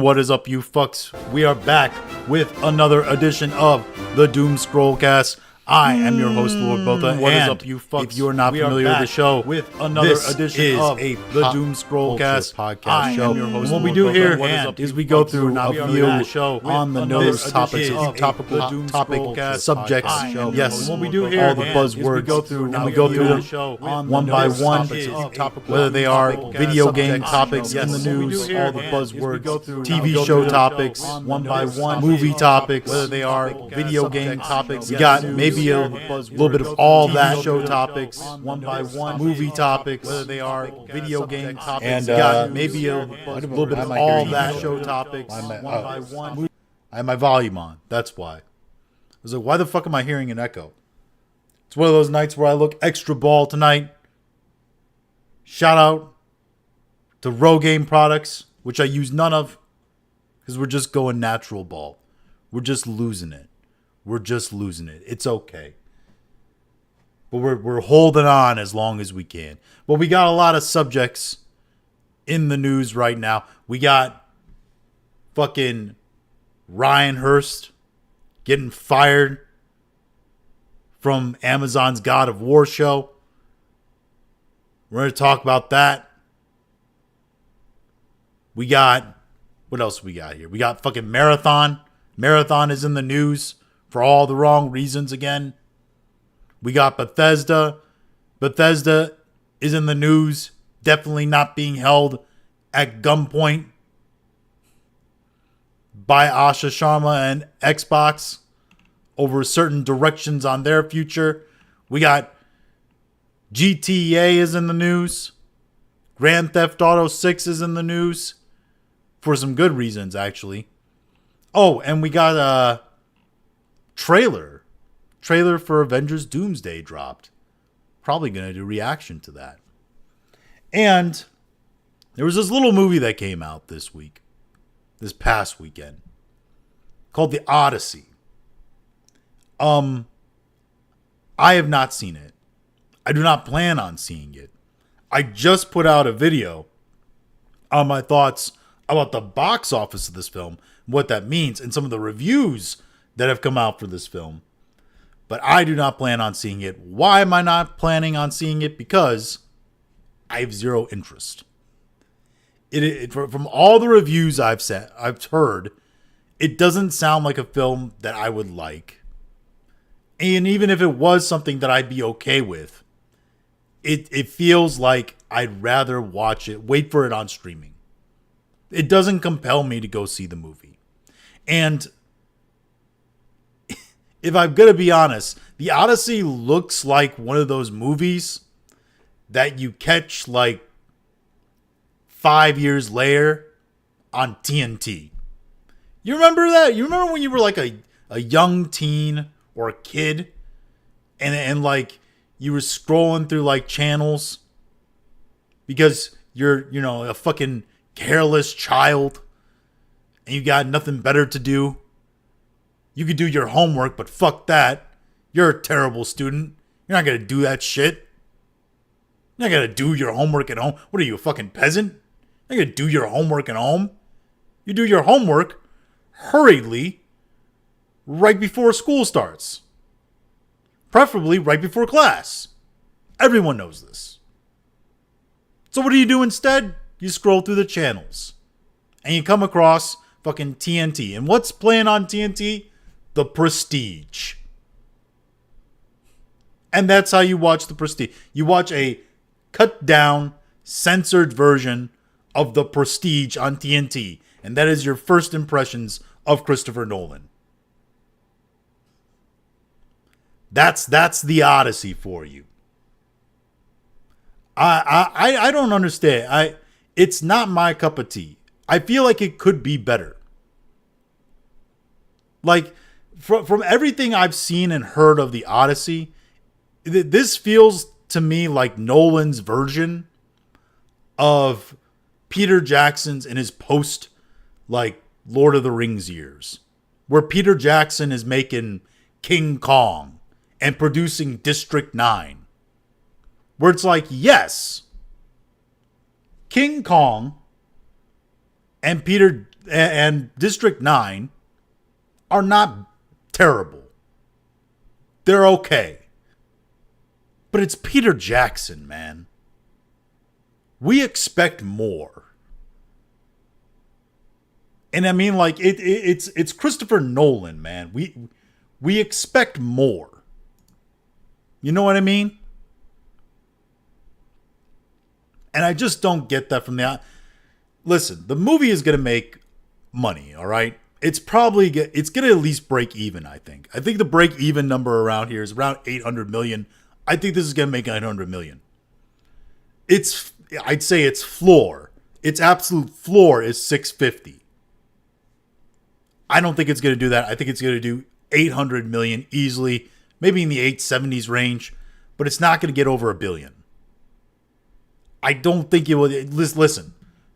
what is up, you fucks? We are back with another edition of the Doom Scrollcast. I am your host, Lord Botha. What and is up, you fucks? If you are not familiar with the show, with another edition of the Doom Scrollcast podcast show. am your host, And what we Lord do Botha. here What is up, is you we go fucks? through Not a familiar few with the on the another nose topics, edition of topical the Doom topic Scrollcast subjects. podcast. Yes, And what we do do here here all the is buzzwords, we go through and we go through them one by one, whether they are video game topics in the news, all the buzzwords, TV show topics, one by one, movie topics, whether they are video game topics. We got maybe a little bit of all that show topics, one by one, movie topics, whether they are video game topics, and got maybe a little bit of all that show topics, one by one. I have my volume on. That's why. I was like, why the fuck am I hearing an echo? It's one of those nights where I look extra ball tonight. Shout out to Rogaine products, which I use none of, because we're just going natural ball. We're just losing it. We're just losing it. It's okay. But we're holding on as long as we can. But we got a lot of subjects in the news right now. We got fucking Ryan Hurst getting fired from Amazon's God of War show. We're going to talk about that. We got, what else we got here? We got fucking Marathon. Marathon is in the news for all the wrong reasons again. We got Bethesda. Bethesda is in the news, definitely not being held at gunpoint by Asha Sharma and Xbox over certain directions on their future. We got GTA is in the news. Grand Theft Auto 6 is in the news for some good reasons, actually. Oh, and we got a trailer for Avengers Doomsday dropped. Probably going to do reaction to that. And there was this little movie that came out this past weekend, called The Odessy. I have not seen it. I do not plan on seeing it. I just put out a video on my thoughts about the box office of this film, what that means, and some of the reviews that have come out for this film. But I do not plan on seeing it. Why am I not planning on seeing it? Because I have zero interest. From all the reviews I've heard, it doesn't sound like a film that I would like. And even if it was something that I'd be okay with, it feels like I'd rather watch it, wait for it on streaming. It doesn't compel me to go see the movie. And if I'm going to be honest, The Odessy looks like one of those movies that you catch like 5 years later on TNT. You remember that? You remember when you were like a young teen or a kid and like you were scrolling through like channels because you're, a fucking careless child and you got nothing better to do. You could do your homework, but fuck that. You're a terrible student. You're not going to do that shit. You're not going to do your homework at home. What are you, a fucking peasant? You're not going to do your homework at home. You do your homework hurriedly right before school starts. Preferably right before class. Everyone knows this. So what do you do instead? You scroll through the channels. And you come across fucking TNT. And what's playing on TNT? The Prestige. And that's how you watch The Prestige. You watch a cut down, censored version of The Prestige on TNT. And that is your first impressions of Christopher Nolan. That's The Odessy for you. I don't understand. It's not my cup of tea. I feel like it could be better. Like, from everything I've seen and heard of The Odessy, this feels to me like Nolan's version of Peter Jackson's in his post, like, Lord of the Rings years. Where Peter Jackson is making King Kong and producing District 9. Where it's like, yes, King Kong and Peter and District 9 are not terrible. They're okay. But it's Peter Jackson, man. We expect more. And I mean, like, it's Christopher Nolan, man. We expect more. You know what I mean? And I just don't get that from the... Listen, the movie is going to make money, all right? It's going to at least break even, I think. I think the break even number around here is around 800 million. I think this is going to make 900 million. I'd say its floor. Its absolute floor is 650. I don't think it's going to do that. I think it's going to do 800 million easily, maybe in the 870s range, but it's not going to get over $1 billion. I don't think it will. Listen,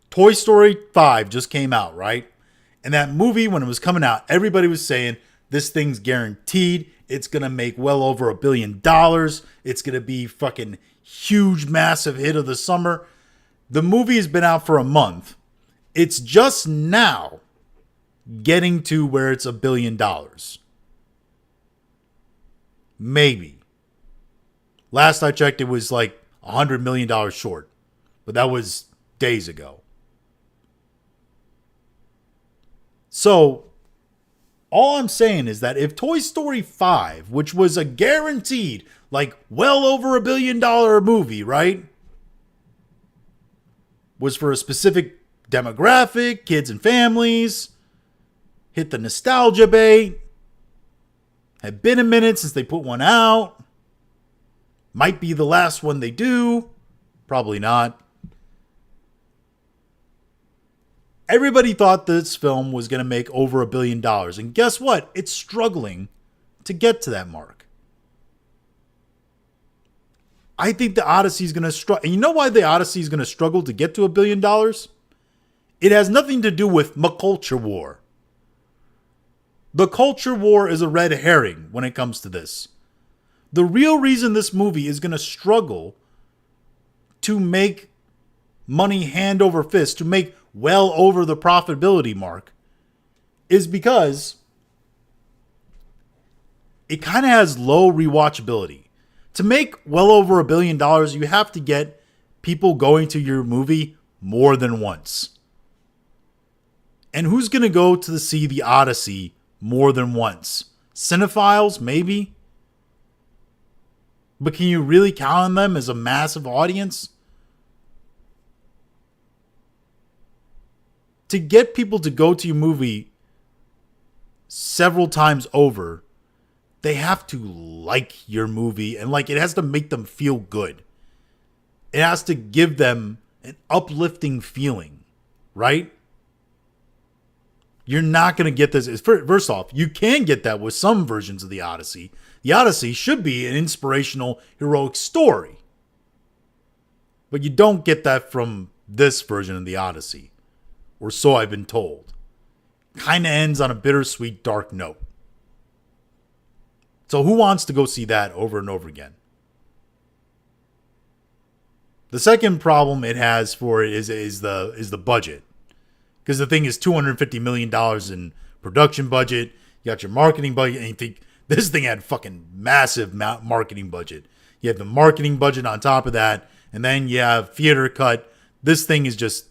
Toy Story 5 just came out, right? And that movie, when it was coming out, everybody was saying, this thing's guaranteed. It's going to make well over $1 billion. It's going to be fucking huge, massive hit of the summer. The movie has been out for a month. It's just now getting to where it's $1 billion. Maybe. Last I checked, it was like $100 million short. But that was days ago. So, all I'm saying is that if Toy Story 5, which was a guaranteed, like, well over $1 billion movie, right? Was for a specific demographic, kids and families, hit the nostalgia bait, had been a minute since they put one out, might be the last one they do, probably not. Everybody thought this film was going to make over $1 billion. And guess what? It's struggling to get to that mark. I think the Odyssey is going to struggle. And you know why the Odyssey is going to struggle to get to $1 billion? It has nothing to do with the culture war. The culture war is a red herring when it comes to this. The real reason this movie is going to struggle to make money hand over fist, to make well over the profitability mark, is because it kind of has low rewatchability. To make well over $1 billion, you have to get people going to your movie more than once. And who's going to go to see the Odyssey more than once? Cinephiles, maybe? But can you really count on them as a massive audience? To get people to go to your movie several times over, they have to like your movie, and like it has to make them feel good. It has to give them an uplifting feeling, right? You're not going to get this. First off, you can get that with some versions of the Odyssey. The Odyssey should be an inspirational, heroic story. But you don't get that from this version of the Odyssey. Or so I've been told. Kind of ends on a bittersweet, dark note. So who wants to go see that over and over again? The second problem it has for it is the budget. Because the thing is $250 million in production budget. You got your marketing budget. And you think this thing had fucking massive marketing budget. You have the marketing budget on top of that. And then you have theater cut. This thing is just...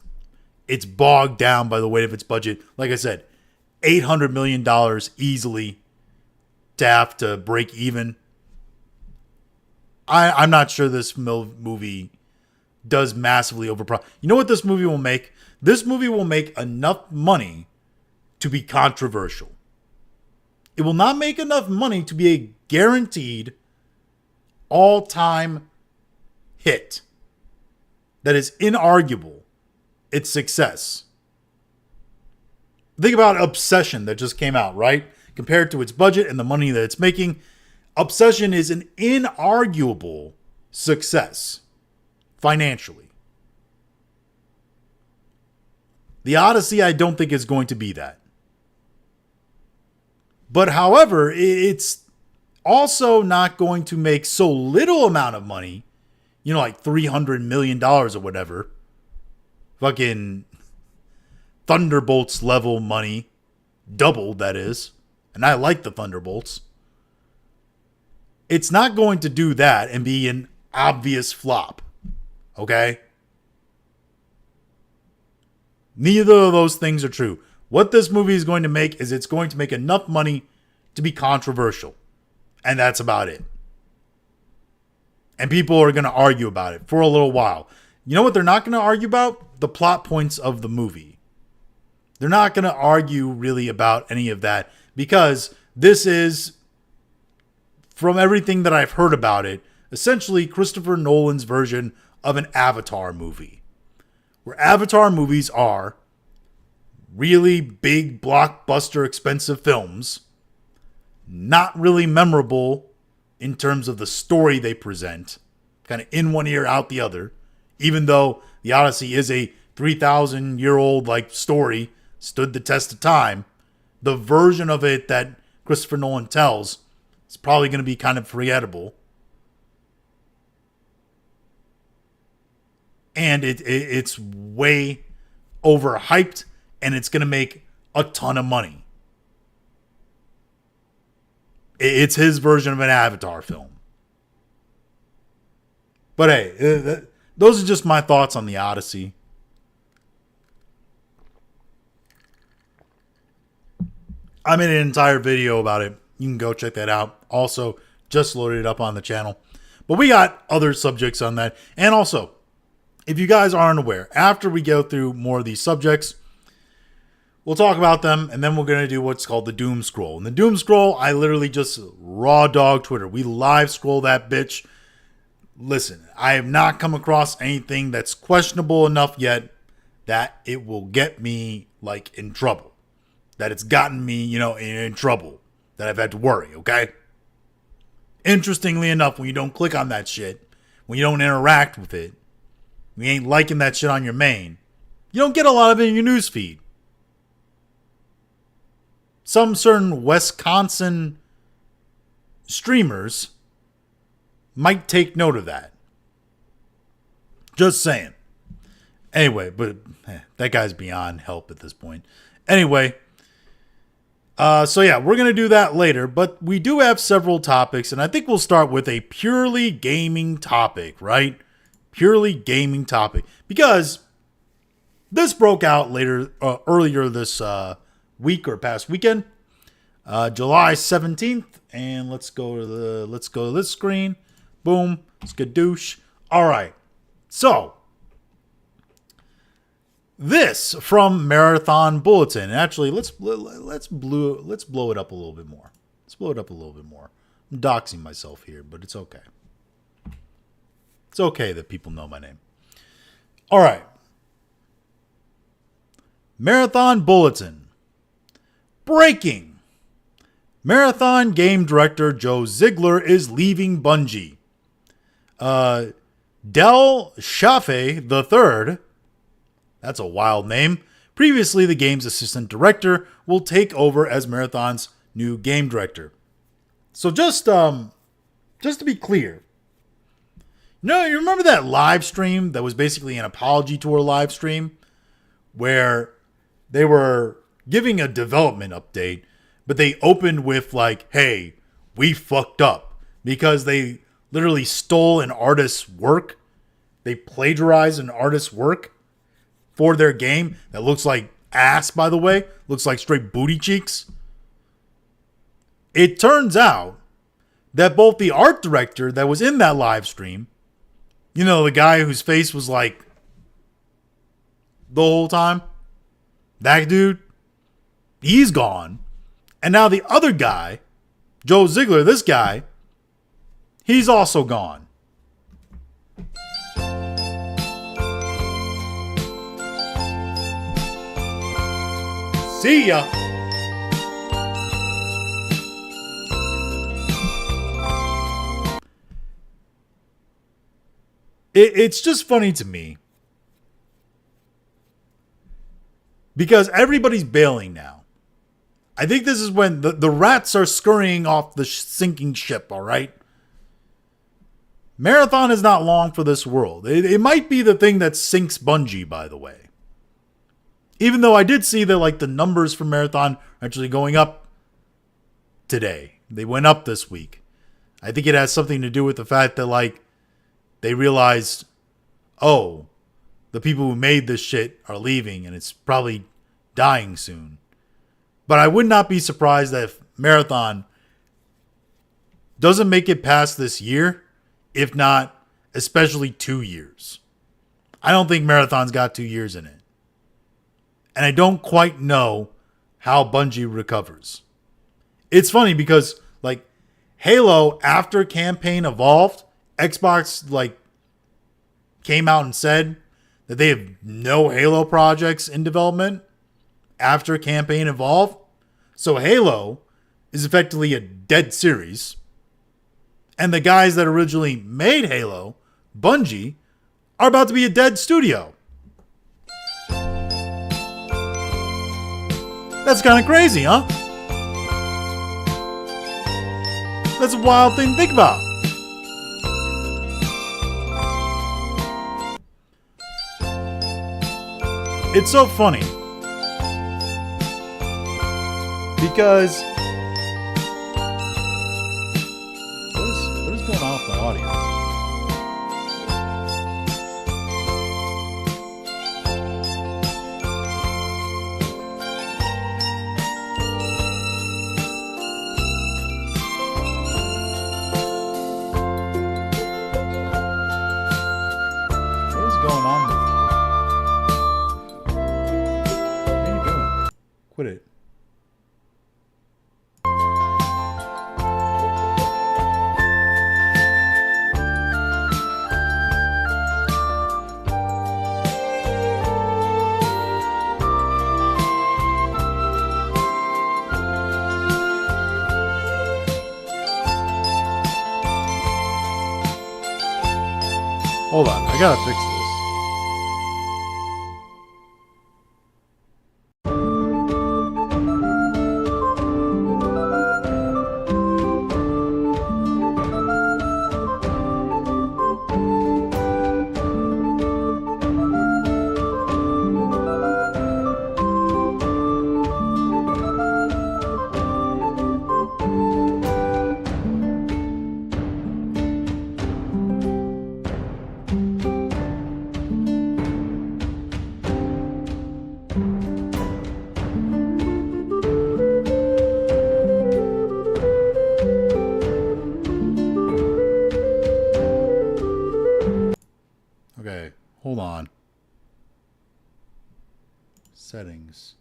It's bogged down by the weight of its budget. Like I said, $800 million easily to have to break even. I'm not sure this movie does massively overprofit. You know what this movie will make? This movie will make enough money to be controversial. It will not make enough money to be a guaranteed all-time hit that is inarguable. Its success. Think about Obsession that just came out, right? Compared to its budget and the money that it's making, Obsession is an inarguable success financially. The Odyssey, I don't think is going to be that. But however, it's also not going to make so little amount of money, like $300 million or whatever. Fucking Thunderbolts level money, doubled that is, and I like the Thunderbolts. It's not going to do that and be an obvious flop. Okay? Neither of those things are true. What this movie is going to make is it's going to make enough money to be controversial. And that's about it. And people are going to argue about it for a little while. You know what they're not going to argue about? The plot points of the movie. They're not going to argue really about any of that because this is, from everything that I've heard about it, essentially Christopher Nolan's version of an Avatar movie. Where Avatar movies are really big, blockbuster, expensive films, not really memorable in terms of the story they present, kind of in one ear, out the other, even though the Odyssey is a 3,000-year-old like story, stood the test of time. The version of it that Christopher Nolan tells is probably going to be kind of forgettable. And it's way overhyped, and it's going to make a ton of money. It's his version of an Avatar film. But hey, those are just my thoughts on the Odyssey. I made an entire video about it. You can go check that out. Also, just loaded it up on the channel. But we got other subjects on that. And also, if you guys aren't aware, after we go through more of these subjects, we'll talk about them, and then we're going to do what's called the Doom Scroll. And the Doom Scroll, I literally just raw dog Twitter. We live scroll that bitch. Listen, I have not come across anything that's questionable enough yet that it will get me, like, in trouble. That it's gotten me, in trouble. That I've had to worry, okay? Interestingly enough, when you don't click on that shit, when you don't interact with it, you ain't liking that shit on your main, you don't get a lot of it in your newsfeed. Some certain Wisconsin streamers might take note of that. Just saying. Anyway, but that guy's beyond help at this point. Anyway, so yeah, we're going to do that later, but we do have several topics, and I think we'll start with a purely gaming topic, right? Purely gaming topic. Because this broke out earlier this week or past weekend, July 17th, and let's go to this screen. Boom, skadoosh. All right, so this from Marathon Bulletin. Actually, let's blow it up a little bit more. Let's blow it up a little bit more. I'm doxing myself here, but it's okay. It's okay that people know my name. All right. Marathon Bulletin. Breaking. Marathon game director Joe Ziegler is leaving Bungie. Del Shafe III, that's a wild name, previously the game's assistant director, will take over as Marathon's new game director. So just to be clear, you remember that live stream that was basically an apology tour live stream where they were giving a development update, but they opened with like, hey, we fucked up because they literally stole an artist's work. They plagiarized an artist's work for their game that looks like ass, by the way. Looks like straight booty cheeks. It turns out that both the art director that was in that live stream, the guy whose face was like the whole time, that dude, he's gone. And now the other guy, Joe Ziegler, this guy, he's also gone. See ya. It's just funny to me because everybody's bailing now. I think this is when the rats are scurrying off the sinking ship, all right? Marathon is not long for this world. It might be the thing that sinks Bungie, by the way. Even though I did see that like the numbers for Marathon are actually going up today. They went up this week. I think it has something to do with the fact that like they realized, oh, the people who made this shit are leaving and it's probably dying soon. But I would not be surprised that if Marathon doesn't make it past this year, if not especially 2 years. I don't think Marathon's got 2 years in it. And I don't quite know how Bungie recovers. It's funny because like Halo, after campaign evolved, Xbox like came out and said that they have no Halo projects in development after campaign evolved. So Halo is effectively a dead series. And the guys that originally made Halo, Bungie, are about to be a dead studio. That's kind of crazy, huh? That's a wild thing to think about. It's so funny. Because what is going on with my audio? What is going on with you? What are you doing? Quit it. Hold on, I gotta fix this. Okay, hold on. Settings.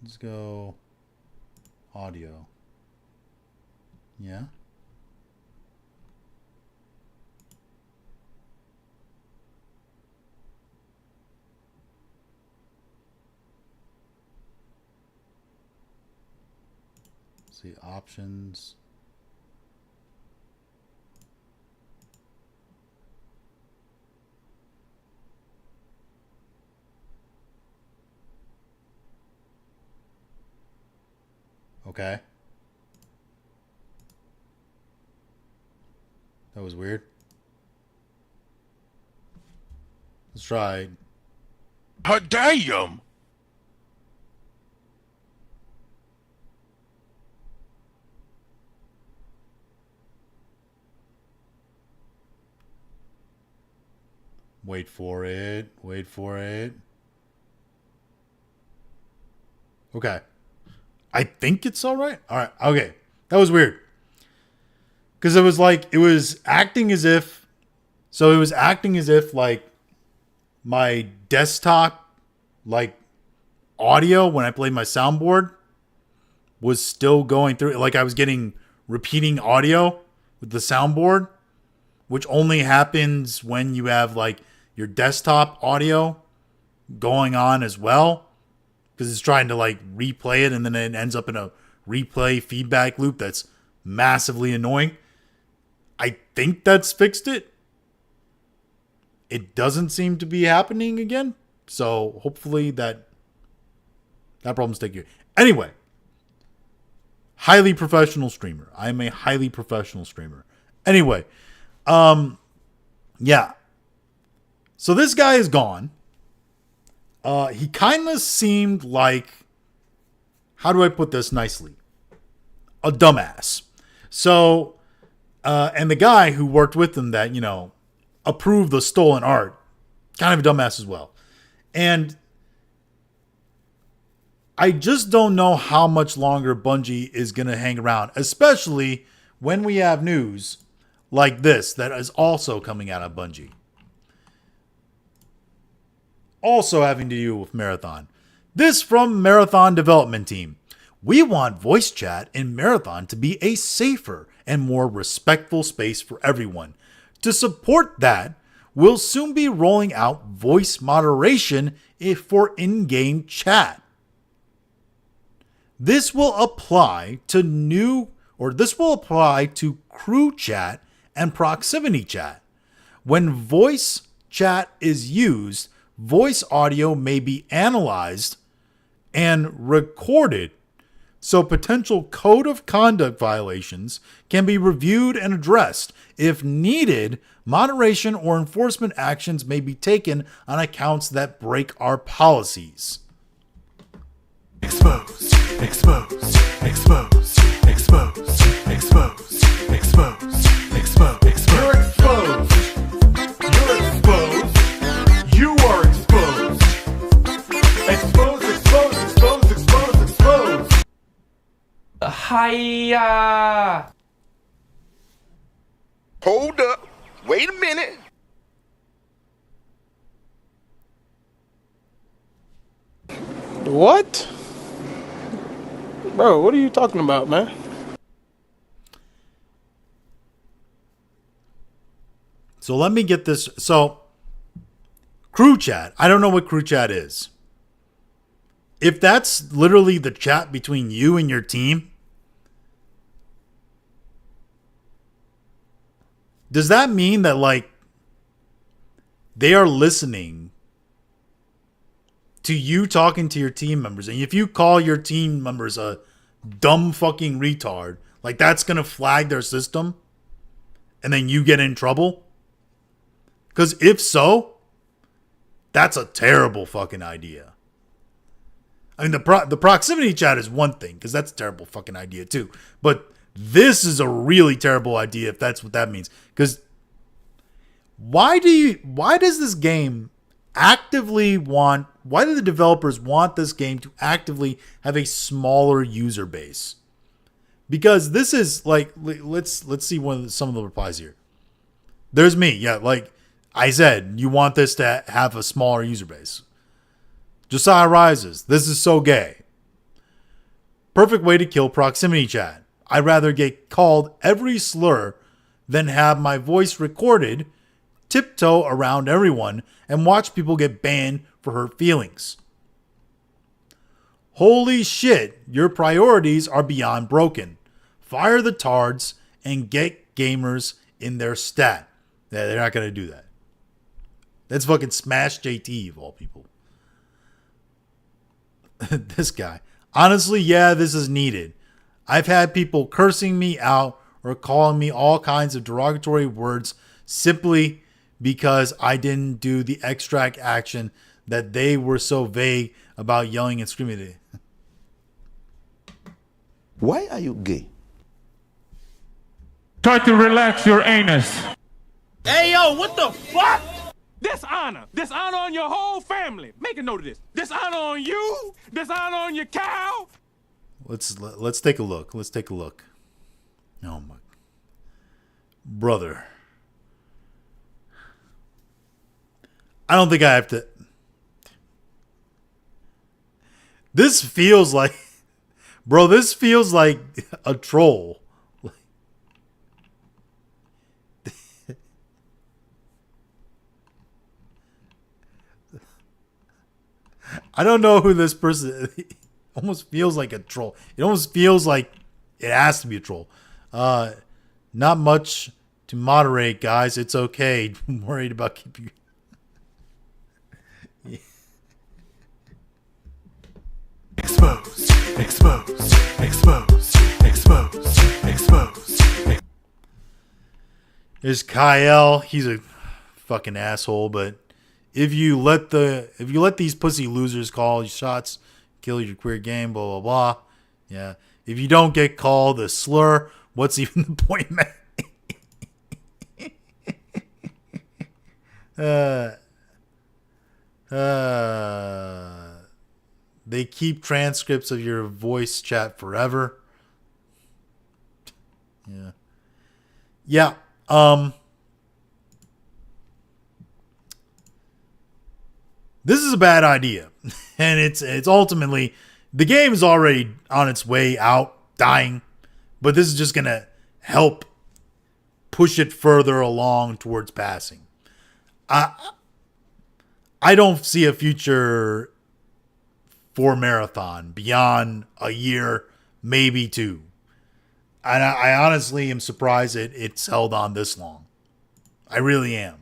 Let's go audio. Yeah. Let's see options. Okay. That was weird. Let's try. Damn! Wait for it. Wait for it. Okay. I think it's all right. All right. Okay. That was weird. Because it was like, it was acting as if, like my desktop, like audio when I played my soundboard was still going through. Like I was getting repeating audio with the soundboard, which only happens when you have like your desktop audio going on as well. Because it's trying to like replay it and then it ends up in a replay feedback loop that's massively annoying. I think that's fixed it. It doesn't seem to be happening again. So hopefully that problem's taken care of. Anyway, highly professional streamer. I am a highly professional streamer. Anyway, yeah. So this guy is gone. He kind of seemed like, how do I put this nicely? A dumbass. So, and the guy who worked with him that, approved the stolen art, kind of a dumbass as well. And I just don't know how much longer Bungie is going to hang around, especially when we have news like this that is also coming out of Bungie. Also having to do with Marathon. This from Marathon development team. We want voice chat in Marathon to be a safer and more respectful space for everyone. To support that, we'll soon be rolling out voice moderation for in-game chat. This will apply to crew chat and proximity chat. When voice chat is used, voice audio may be analyzed and recorded, so potential code of conduct violations can be reviewed and addressed. If needed, moderation or enforcement actions may be taken on accounts that break our policies. Exposed, exposed, exposed, exposed, exposed, exposed, exposed, exposed. You're exposed. You're exposed. You are exposed. Exposed, exposed, exposed, exposed, exposed. Hiya! Hold up. Wait a minute. What? Bro, what are you talking about, man? So let me get this. So, crew chat. I don't know what crew chat is. If that's literally the chat between you and your team, does that mean that, like, they are listening to you talking to your team members? And if you call your team members a dumb fucking retard, like, that's going to flag their system and then you get in trouble? Because if so, that's a terrible fucking idea. I mean, the proximity chat is one thing, because that's a terrible fucking idea too. But this is a really terrible idea if that's what that means. Because why does this game actively want, why do the developers want this game to actively have a smaller user base? Because this is like, let's see some of the replies here. There's me. Yeah, like I said, you want this to have a smaller user base. Josiah Rises. This is so gay. Perfect way to kill proximity chat. I'd rather get called every slur than have my voice recorded, tiptoe around everyone, and watch people get banned for hurt feelings. Holy shit, your priorities are beyond broken. Fire the tards and get gamers in their stat. Yeah, they're not going to do that. That's fucking Smash JT of all people. This guy. Honestly, yeah, this is needed. I've had people cursing me out or calling me all kinds of derogatory words simply because I didn't do the extract action that they were so vague about yelling and screaming. Why are you gay? Try to relax your anus. Hey, yo, what the fuck? Dishonor. Dishonor on your whole family. Make a note of this. Dishonor on you. Dishonor on your cow. Let's take a look. Let's take a look. Oh my brother. I don't think I have to. This feels like, bro, this feels like a troll. I don't know who this person is. It almost feels like a troll. It almost feels like it has to be a troll. Not much to moderate, guys. It's okay. I'm worried about keeping you. Exposed, exposed, exposed, exposed, exposed. There's Kyle. He's a fucking asshole, but if you let these pussy losers call shots, kill your queer game, blah blah blah. Yeah. If you don't get called a slur, what's even the point, man? They keep transcripts of your voice chat forever. Yeah. Yeah. This is a bad idea. And it's ultimately, the game is already on its way out, dying, but this is just going to help push it further along towards passing. I don't see a future for Marathon beyond a year, maybe two. And I honestly am surprised it's held on this long. I really am.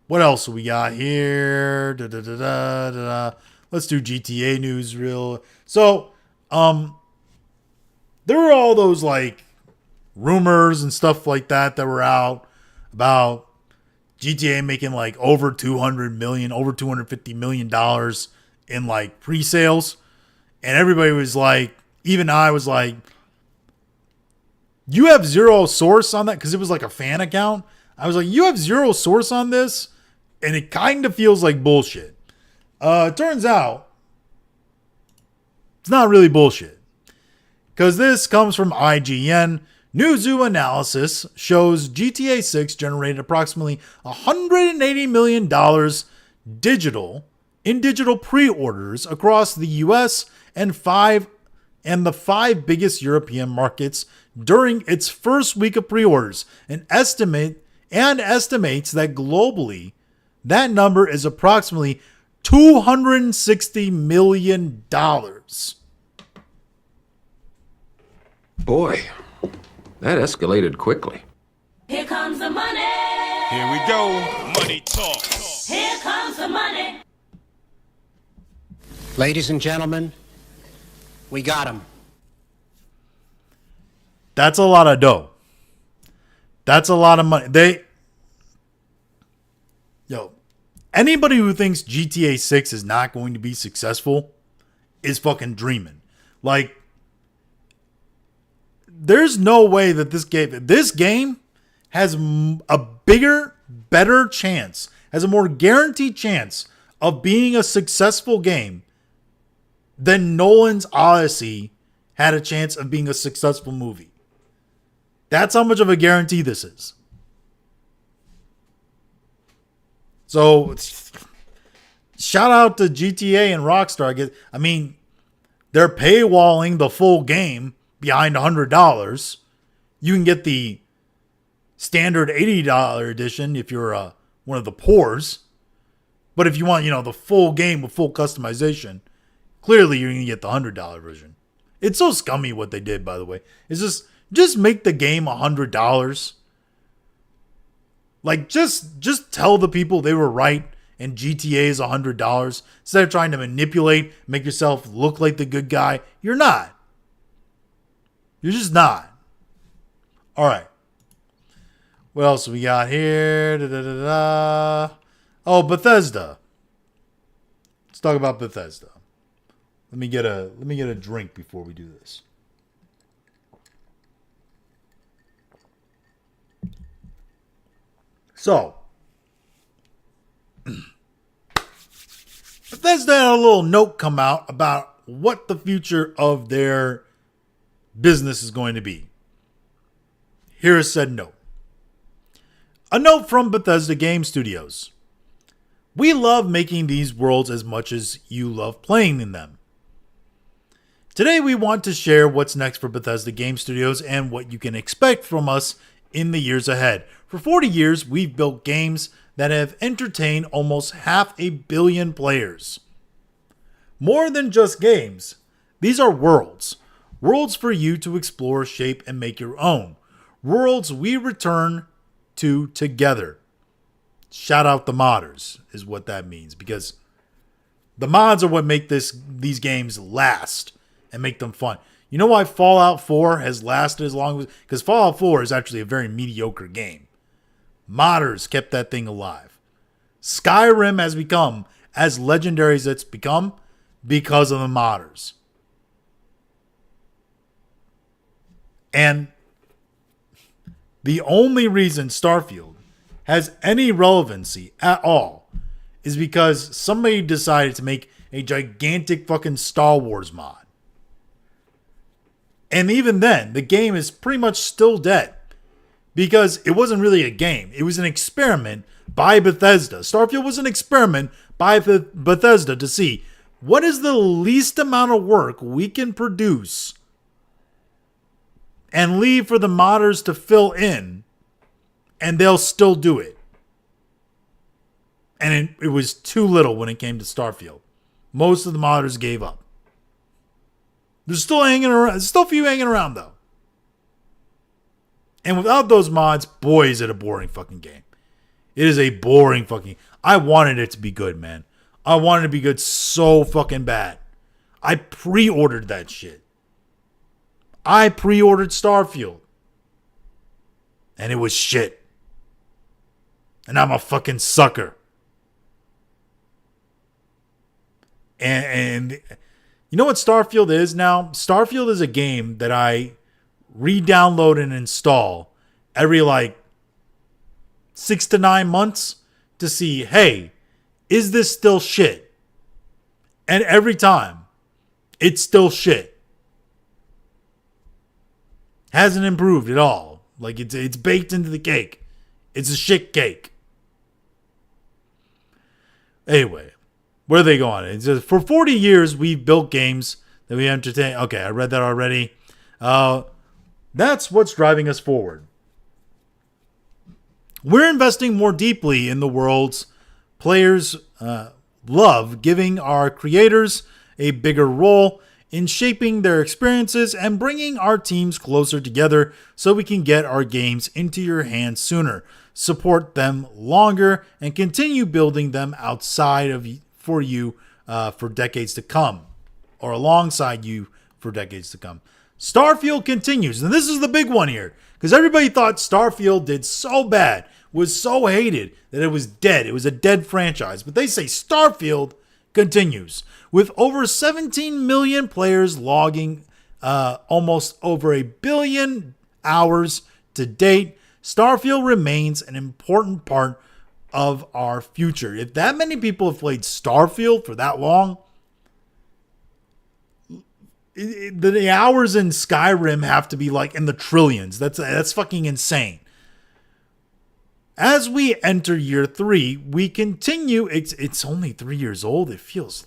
What else we got here? Let's do GTA news real. So, there were all those like rumors and stuff like that were out about GTA making like over $250 million in like pre-sales. And everybody was like, even I was like, you have zero source on that? Because it was like a fan account. I was like, you have zero source on this? And it kind of feels like bullshit. It turns out it's not really bullshit. Because this comes from IGN. Newzoo analysis shows GTA 6 generated approximately $180 million in digital pre-orders across the US and the five biggest European markets during its first week of pre-orders, and estimates that globally that number is approximately $260 million. Boy, that escalated quickly. Here comes the money. Here we go. Money talk. Here comes the money. Ladies and gentlemen, we got him. That's a lot of dough. That's a lot of money. Anybody who thinks GTA 6 is not going to be successful is fucking dreaming. Like, there's no way that this game has a bigger, better chance, has a more guaranteed chance of being a successful game than Nolan's Odyssey had a chance of being a successful movie. That's how much of a guarantee this is. So, shout out to GTA and Rockstar. I mean, they're paywalling the full game behind $100. You can get the standard $80 edition if you're one of the poors. But if you want, the full game with full customization, clearly you're going to get the $100 version. It's so scummy what they did, by the way. It's just make the game $100. Like, just tell the people they were right and GTA is $100 instead of trying to manipulate, make yourself look like the good guy. You're not. You're just not. All right. What else we got here? Oh, Bethesda. Let's talk about Bethesda. Let me get a drink before we do this. So, Bethesda had a little note come out about what the future of their business is going to be. Here is said note. A note from Bethesda Game Studios. We love making these worlds as much as you love playing in them. Today we want to share what's next for Bethesda Game Studios and what you can expect from us in the years ahead. For 40 years, we've built games that have entertained almost 500 million players. More than just games, these are worlds. Worlds for you to explore, shape, and make your own. Worlds we return to together. Shout out the modders is what that means, because the mods are what make these games last and make them fun. You know why Fallout 4 has lasted as long as... Because Fallout 4 is actually a very mediocre game. Modders kept that thing alive. Skyrim has become as legendary as it's become because of the modders. And the only reason Starfield has any relevancy at all is because somebody decided to make a gigantic fucking Star Wars mod. And even then, the game is pretty much still dead because it wasn't really a game. It was an experiment by Bethesda. Starfield was an experiment by Bethesda to see what is the least amount of work we can produce and leave for the modders to fill in, and they'll still do it. And it was too little when it came to Starfield. Most of the modders gave up. There's still hanging around. There's still a few hanging around though. And without those mods, boy, is it a boring fucking game. It is a boring fucking. I wanted it to be good, man. I wanted it to be good so fucking bad. I pre-ordered that shit. I pre-ordered Starfield. And it was shit. And I'm a fucking sucker. And you know what Starfield is now? Starfield is a game that I re-download and install every 6 to 9 months to see, hey, is this still shit? And every time, it's still shit. Hasn't improved at all. It's baked into the cake. It's a shit cake. Anyway, where are they going? It says, for 40 years, we've built games that we entertain. Okay, I read that already. That's what's driving us forward. We're investing more deeply in the world's players love, giving our creators a bigger role in shaping their experiences and bringing our teams closer together so we can get our games into your hands sooner, support them longer, and continue building them outside of for you for decades to come, or alongside you for decades to come. Starfield continues, and this is the big one here, because everybody thought Starfield did so bad, was so hated, that it was dead. It was a dead franchise. But they say Starfield continues, with over 17 million players logging almost over 1 billion hours to date. Starfield remains an important part of our future. If that many people have played Starfield for that long, the hours in Skyrim have to be in the trillions. That's fucking insane. As we enter year 3, we continue. It's only 3 years old. It feels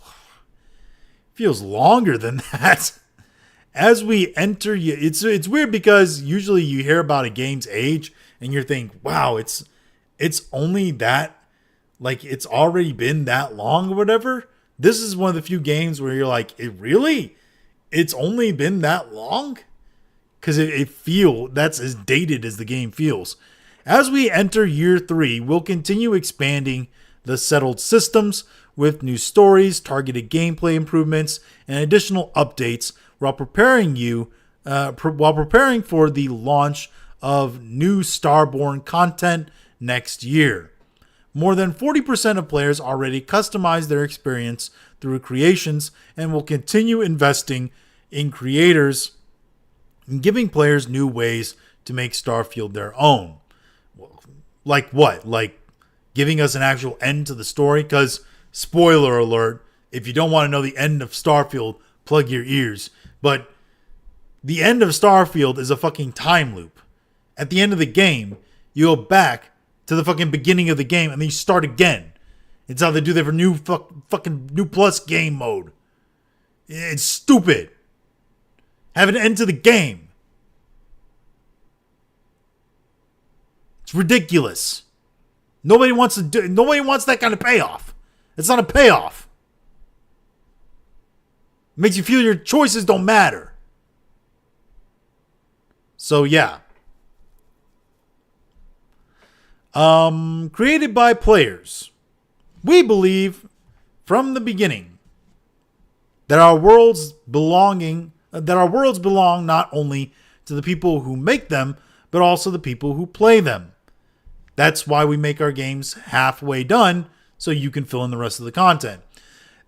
longer than that. As we enter, it's weird because usually you hear about a game's age and you're thinking, wow, it's only that, it's already been that long or whatever. This is one of the few games where you're like, it's only been that long? Because that's as dated as the game feels. As we enter year 3, we'll continue expanding the settled systems with new stories, targeted gameplay improvements, and additional updates while preparing for the launch of new Starborn content next year. More than 40% of players already customize their experience through creations and will continue investing in creators and giving players new ways to make Starfield their own. Like what? Like giving us an actual end to the story? Because, spoiler alert, if you don't want to know the end of Starfield, plug your ears. But the end of Starfield is a fucking time loop. At the end of the game, you go back to the fucking beginning of the game and then you start again. It's how they do that for fucking new plus game mode. It's stupid. Have an end to the game. It's ridiculous. Nobody wants that kind of payoff. It's not a payoff. It makes you feel your choices don't matter. So yeah. Created by players. We believe from the beginning that our worlds belong not only to the people who make them, but also the people who play them. That's why we make our games halfway done, so you can fill in the rest of the content.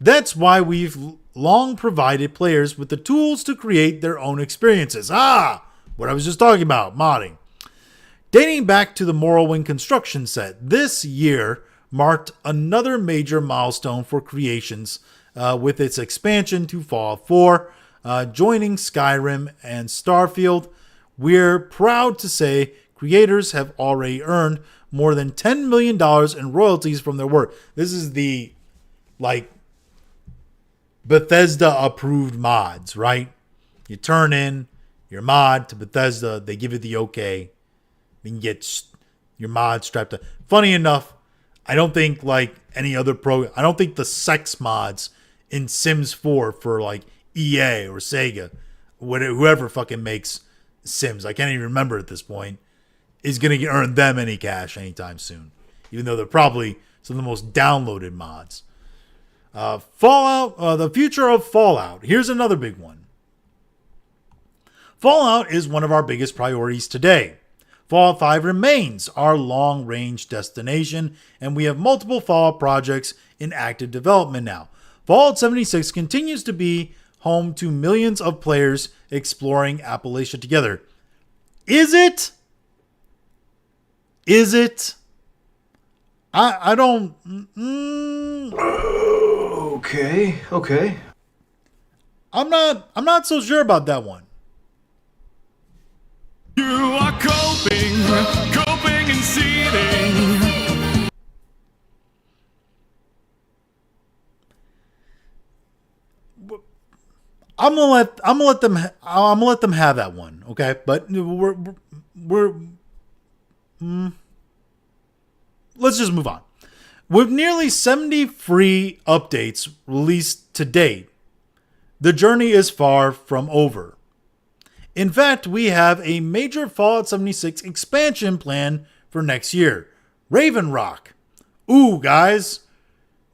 That's why we've long provided players with the tools to create their own experiences. What I was just talking about, modding. Dating back to the Morrowind construction set, this year marked another major milestone for creations with its expansion to Fallout 4, joining Skyrim and Starfield. We're proud to say creators have already earned more than $10 million in royalties from their work. This is the, Bethesda approved mods, right? You turn in your mod to Bethesda, they give it the okay. You can get your mod strapped to. Funny enough, I don't think any other I don't think the sex mods in Sims 4 for EA or Sega, whoever fucking makes Sims, I can't even remember at this point, is going to earn them any cash anytime soon. Even though they're probably some of the most downloaded mods. Fallout, the future of Fallout. Here's another big one. Fallout is one of our biggest priorities today. Fallout 5 remains our long-range destination, and we have multiple Fallout projects in active development now. Fallout 76 continues to be home to millions of players exploring Appalachia together. Is it? Is it? I don't... Okay. I'm not so sure about that one. You are coping and seething. I'm gonna let them have that one, okay? But let's just move on. With nearly 70 free updates released to date, the journey is far from over. In fact, we have a major Fallout 76 expansion plan for next year. Raven Rock. Ooh, guys.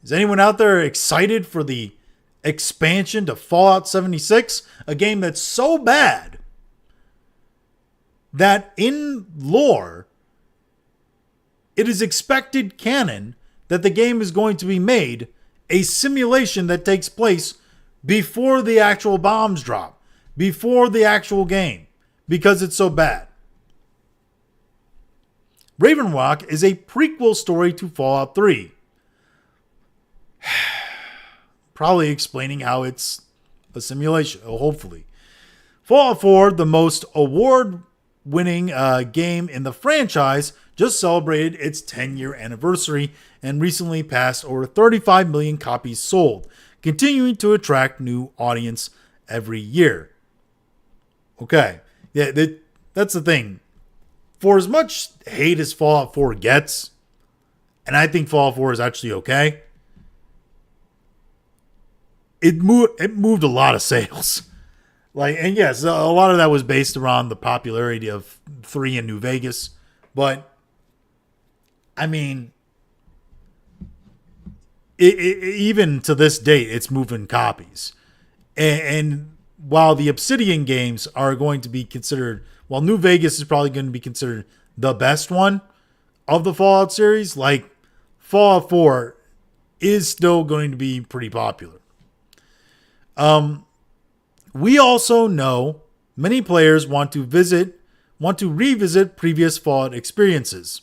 Is anyone out there excited for the expansion to Fallout 76? A game that's so bad that in lore, it is expected canon that the game is going to be made a simulation that takes place before the actual bombs drop, before the actual game, because it's so bad. Raven Rock is a prequel story to Fallout 3. Probably explaining how it's a simulation, hopefully. Fallout 4, the most award-winning game in the franchise, just celebrated its 10-year anniversary and recently passed over 35 million copies sold, continuing to attract new audience every year. Okay, yeah, that's the thing. For as much hate as Fallout 4 gets, and I think Fallout 4 is actually okay, it moved a lot of sales. And yes, a lot of that was based around the popularity of 3 in New Vegas, but I mean, even to this date, it's moving copies. And while the Obsidian games are going to be considered, while New Vegas is probably going to be considered the best one of the Fallout series, Fallout 4 is still going to be pretty popular. We also know many players want to revisit previous Fallout experiences.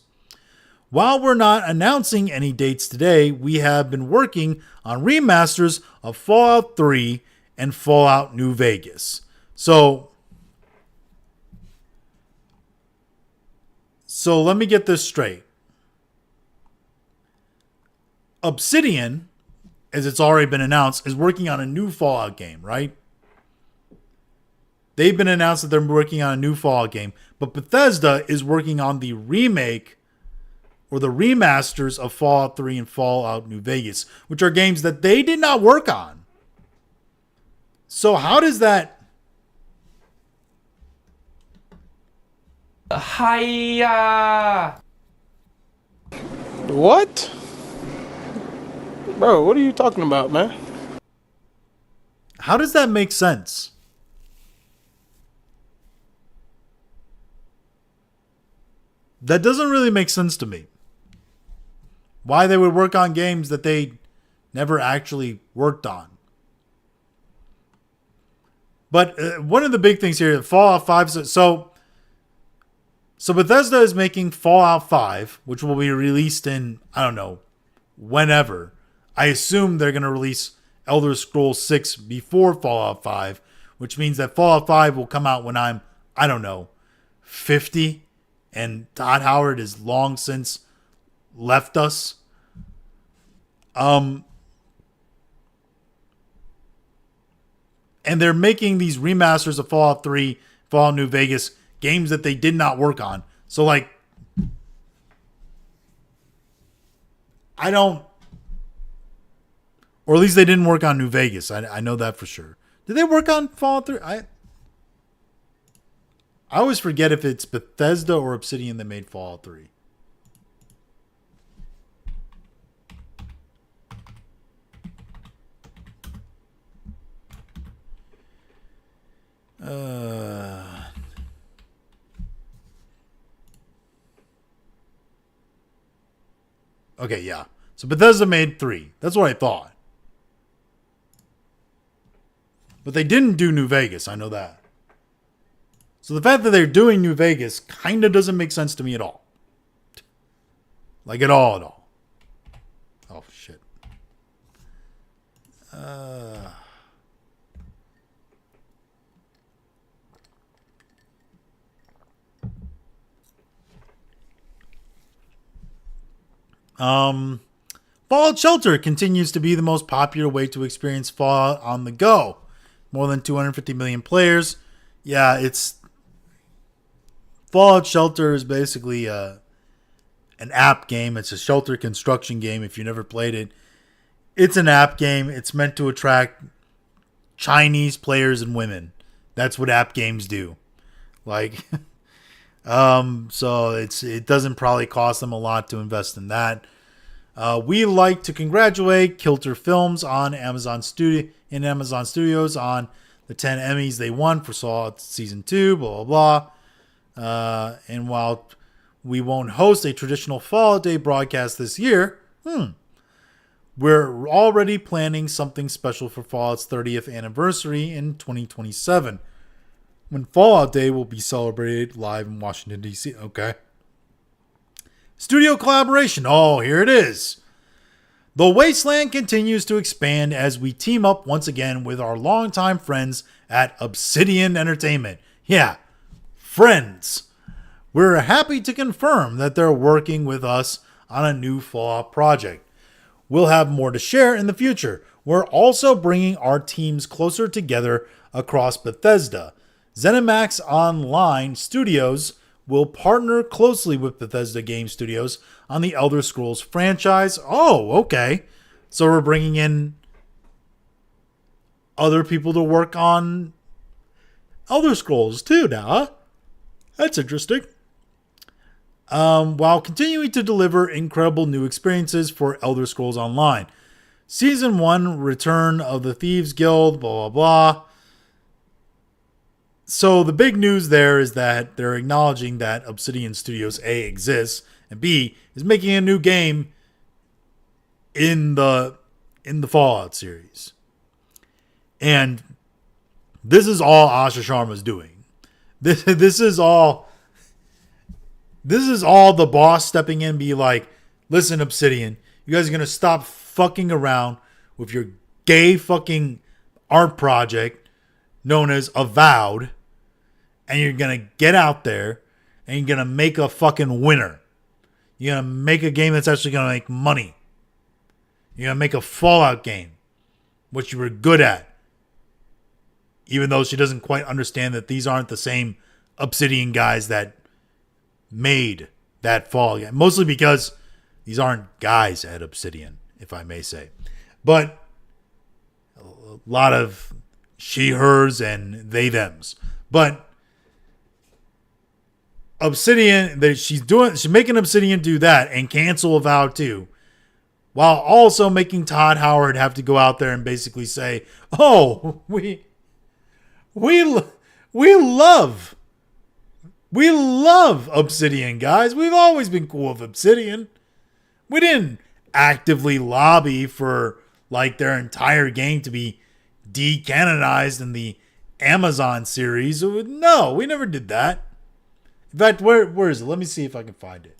While we're not announcing any dates today, we have been working on remasters of Fallout 3 and Fallout New Vegas. So let me get this straight. Obsidian, as it's already been announced, is working on a new Fallout game, right? They've been announced that they're working on a new Fallout game, but Bethesda is working on the remake or the remasters of Fallout 3 and Fallout New Vegas, which are games that they did not work on. So how does that... Hiya! What? Bro, what are you talking about, man? How does that make sense? That doesn't really make sense to me. Why they would work on games that they never actually worked on. But one of the big things here, Fallout 5. So Bethesda is making Fallout 5, which will be released in, I don't know, whenever. I assume they're going to release Elder Scrolls 6 before Fallout 5, which means that Fallout 5 will come out when I'm, I don't know, 50, and Todd Howard is long since left us. And they're making these remasters of Fallout 3, Fallout New Vegas, games that they did not work on. So, like, I don't... Or at least they didn't work on New Vegas. I know that for sure. Did they work on Fallout 3? I always forget if it's Bethesda or Obsidian that made Fallout 3. Okay, yeah. So Bethesda made 3. That's what I thought. But they didn't do New Vegas. I know that. So the fact that they're doing New Vegas kind of doesn't make sense to me at all. Like, at all. Oh, shit. Fallout Shelter continues to be the most popular way to experience Fallout on the go. More than 250 million players. Yeah, it's... Fallout Shelter is basically an app game. It's a shelter construction game if you never played it. It's an app game. It's meant to attract Chinese players and women. That's what app games do. Like... so it doesn't probably cost them a lot to invest in that. We like to congratulate Kilter Films on Amazon Studios on the 10 Emmys they won for Fallout Season 2, blah, blah, blah. And while we won't host a traditional Fallout Day broadcast this year, we're already planning something special for Fallout's 30th anniversary in 2027. When Fallout Day will be celebrated live in Washington, D.C. Okay. Studio collaboration. Oh, here it is. The Wasteland continues to expand as we team up once again with our longtime friends at Obsidian Entertainment. Yeah, friends. We're happy to confirm that they're working with us on a new Fallout project. We'll have more to share in the future. We're also bringing our teams closer together across Bethesda. ZeniMax Online Studios will partner closely with Bethesda Game Studios on the Elder Scrolls franchise. Oh, okay. So we're bringing in other people to work on Elder Scrolls too now, huh? That's interesting. While continuing to deliver incredible new experiences for Elder Scrolls Online. Season 1, Return of the Thieves Guild, blah, blah, blah. So the big news there is that they're acknowledging that Obsidian Studios A exists and B is making a new game in the Fallout series. And this is all Asha Sharma's doing. This is all the boss stepping in and be like, listen, Obsidian, you guys are gonna stop fucking around with your gay fucking art project known as Avowed. And you're going to get out there and you're going to make a fucking winner. You're going to make a game that's actually going to make money. You're going to make a Fallout game, which you were good at. Even though she doesn't quite understand that these aren't the same Obsidian guys that made that Fallout game. Mostly because these aren't guys at Obsidian, if I may say. But a lot of she, hers, and they, thems. But Obsidian, she's making Obsidian do that and cancel Avowed too, while also making Todd Howard have to go out there and basically say, "Oh, we love Obsidian, guys. We've always been cool with Obsidian. We didn't actively lobby for like their entire game to be decanonized in the Amazon series. No, we never did that. In fact, where is it? Let me see if I can find it.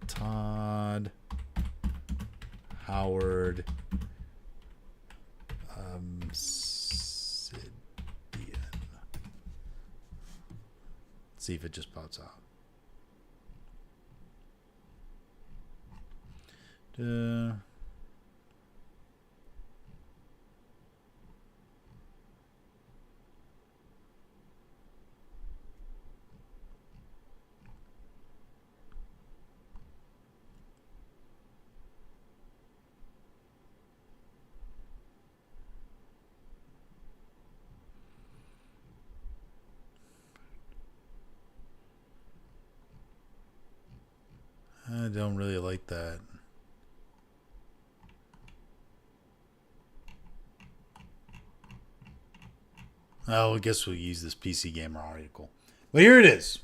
Todd Howard Obsidian. Let's see if it just pops out. I don't really like that. Oh, I guess we'll use this PC Gamer article. But here it is.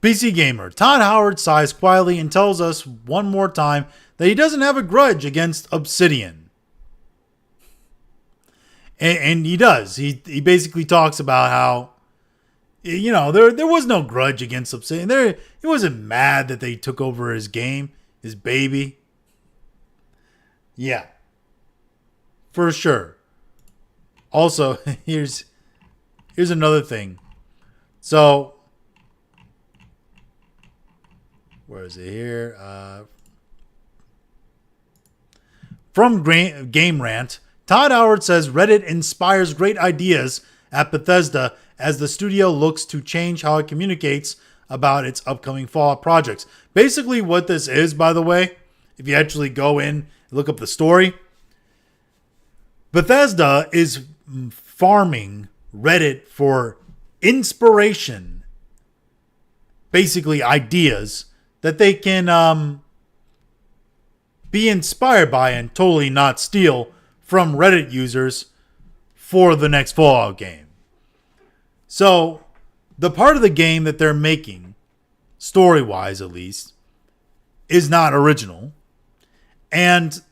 PC Gamer. Todd Howard sighs quietly and tells us one more time that he doesn't have a grudge against Obsidian. And he does. He basically talks about how, you know, there was no grudge against Obsidian. He wasn't mad that they took over his game, his baby. Yeah. For sure. Also, here's another thing. So, where is it here? From Game Rant, Todd Howard says Reddit inspires great ideas at Bethesda as the studio looks to change how it communicates about its upcoming Fallout projects. Basically what this is, by the way, if you actually go in and look up the story, Bethesda is farming Reddit for inspiration, basically ideas that they can be inspired by and totally not steal from Reddit users for the next Fallout game. So, the part of the game that they're making, story-wise at least, is not original. And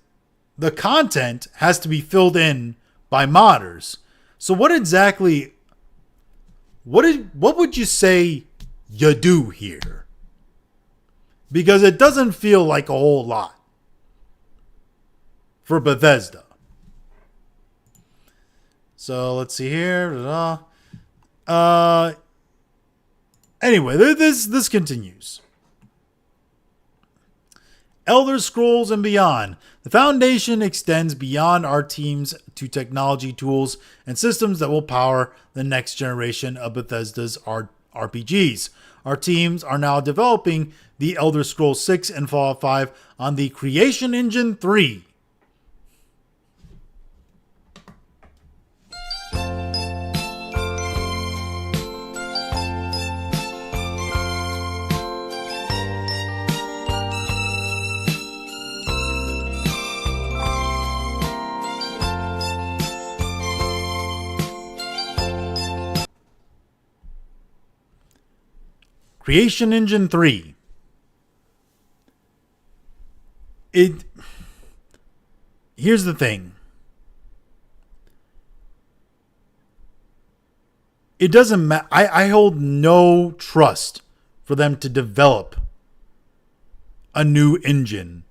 the content has to be filled in by modders. So what exactly, what would you say you do here? Because it doesn't feel like a whole lot for Bethesda. So let's see here. Anyway, this continues. Elder Scrolls and beyond. The Foundation extends beyond our teams to technology tools and systems that will power the next generation of Bethesda's RPGs. Our teams are now developing the Elder Scrolls 6 and Fallout 5 on the Creation Engine 3. Creation Engine 3. Here's the thing. It doesn't matter. I hold no trust for them to develop a new engine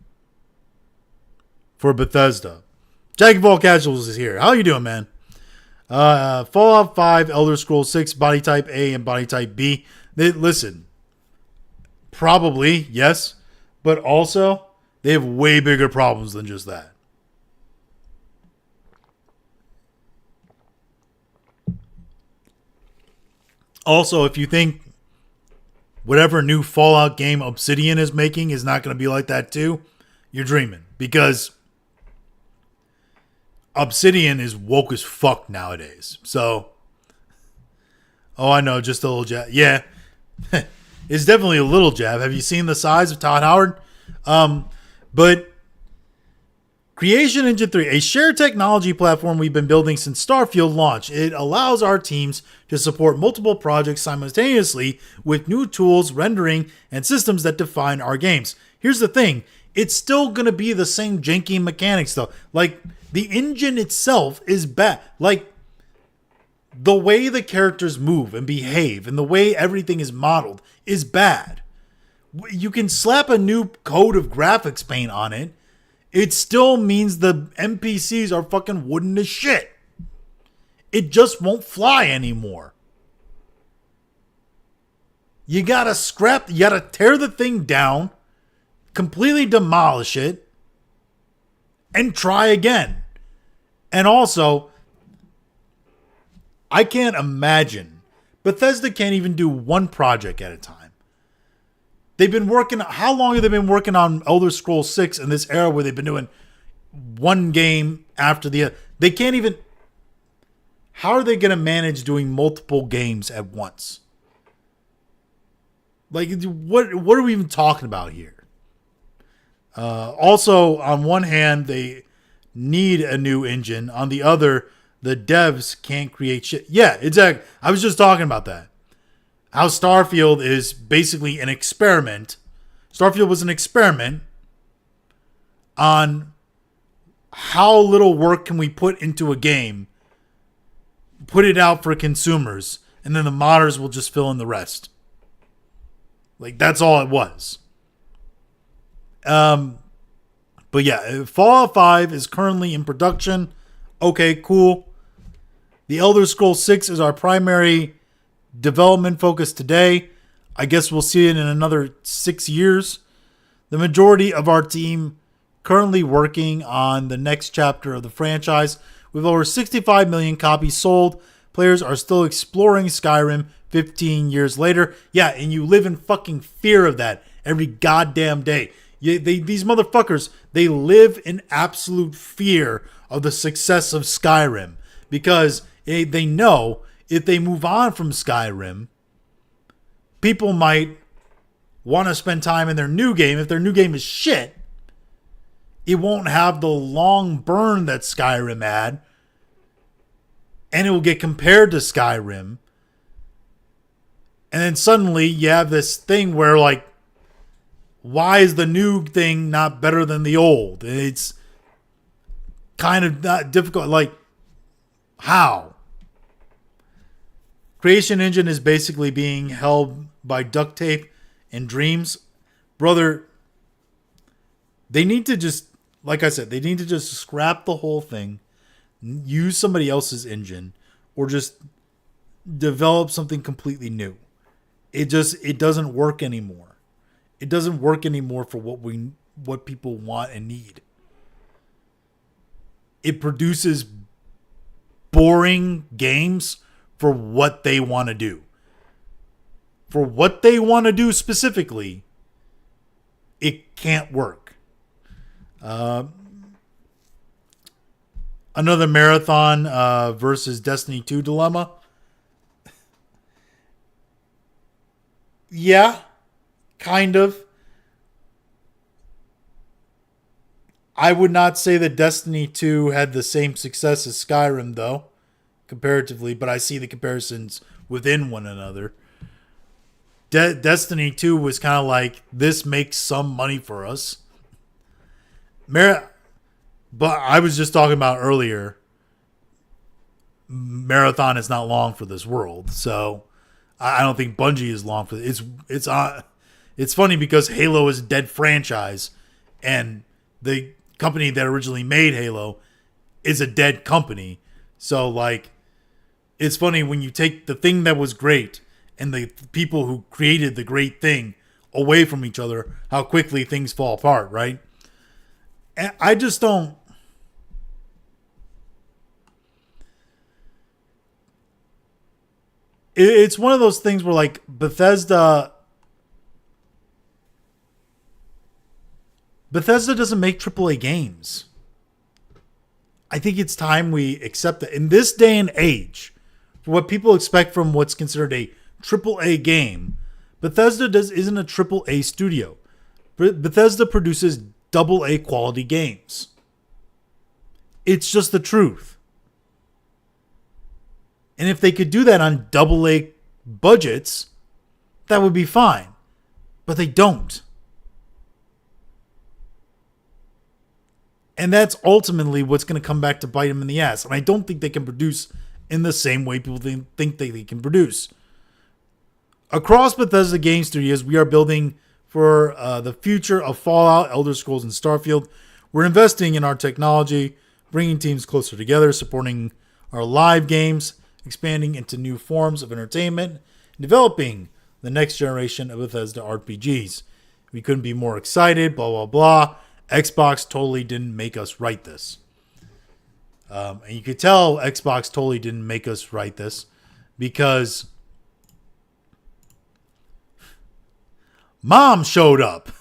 for Bethesda. Jack of all casuals is here. How you doing, man? Fallout 5, Elder Scrolls 6, Body Type A and Body Type B. Listen, probably, yes, but also they have way bigger problems than just that. Also, if you think whatever new Fallout game Obsidian is making is not going to be like that too, you're dreaming. Because Obsidian is woke as fuck nowadays. So, oh, I know, just a little jab. Yeah. It's definitely a little jab. Have you seen the size of Todd Howard? But Creation Engine 3, a shared technology platform we've been building since Starfield launch. It allows our teams to support multiple projects simultaneously with new tools, rendering, and systems that define our games. Here's the thing. It's still going to be the same janky mechanics, though. Like, the engine itself is bad. Like, the way the characters move and behave and the way everything is modeled is bad. You can slap a new coat of graphics paint on it. It still means the NPCs are fucking wooden as shit. It just won't fly anymore. You gotta tear the thing down, completely demolish it, and try again. And also, I can't imagine. Bethesda can't even do one project at a time. They've been working, how long have they been working on Elder Scrolls 6 in this era where they've been doing one game after the other? They can't even, how are they going to manage doing multiple games at once? Like, what are we even talking about here? Also, on one hand, they need a new engine. On the other, the devs can't create shit. Yeah, exactly. I was just talking about that. How Starfield is basically an experiment. Starfield was an experiment on how little work can we put into a game, put it out for consumers, and then the modders will just fill in the rest. Like, that's all it was. But yeah, Fallout 5 is currently in production. Okay, cool. The Elder Scrolls 6 is our primary development focus today. I guess we'll see it in another 6 years. The majority of our team currently working on the next chapter of the franchise. With over 65 million copies sold, players are still exploring Skyrim 15 years later. Yeah, and you live in fucking fear of that every goddamn day. These motherfuckers, they live in absolute fear of the success of Skyrim because they know if they move on from Skyrim, people might want to spend time in their new game. If their new game is shit, it won't have the long burn that Skyrim had, and it will get compared to Skyrim. And then suddenly you have this thing where, like, why is the new thing not better than the old? It's kind of not difficult. Like, how? Creation Engine is basically being held by duct tape and dreams. Brother, they need to just, like I said, they need to just scrap the whole thing, use somebody else's engine, or just develop something completely new. It doesn't work anymore. It doesn't work anymore for what people want and need. It produces boring games for what they want to do. For what they want to do specifically, it can't work. Another Marathon versus Destiny 2 dilemma. Yeah, kind of. I would not say that Destiny 2 had the same success as Skyrim, though, comparatively, but I see the comparisons within one another. Destiny 2 was kind of like, this makes some money for us. But I was just talking about earlier, Marathon is not long for this world, so I don't think Bungie is long for this. It's funny because Halo is a dead franchise, and the company that originally made Halo is a dead company. So, like, it's funny when you take the thing that was great and the people who created the great thing away from each other, how quickly things fall apart, right? And I just don't. It's one of those things where, like, Bethesda doesn't make AAA games. I think it's time we accept that. In this day and age, for what people expect from what's considered a AAA game, Bethesda isn't a AAA studio. Bethesda produces AA quality games. It's just the truth. And if they could do that on AA budgets, that would be fine. But they don't. And that's ultimately what's going to come back to bite them in the ass. And I don't think they can produce in the same way people think they can produce. Across Bethesda Game Studios, we are building for the future of Fallout, Elder Scrolls, and Starfield. We're investing in our technology, bringing teams closer together, supporting our live games, expanding into new forms of entertainment, and developing the next generation of Bethesda RPGs. We couldn't be more excited, blah, blah, blah. Xbox totally didn't make us write this. And you could tell Xbox totally didn't make us write this because Mom showed up.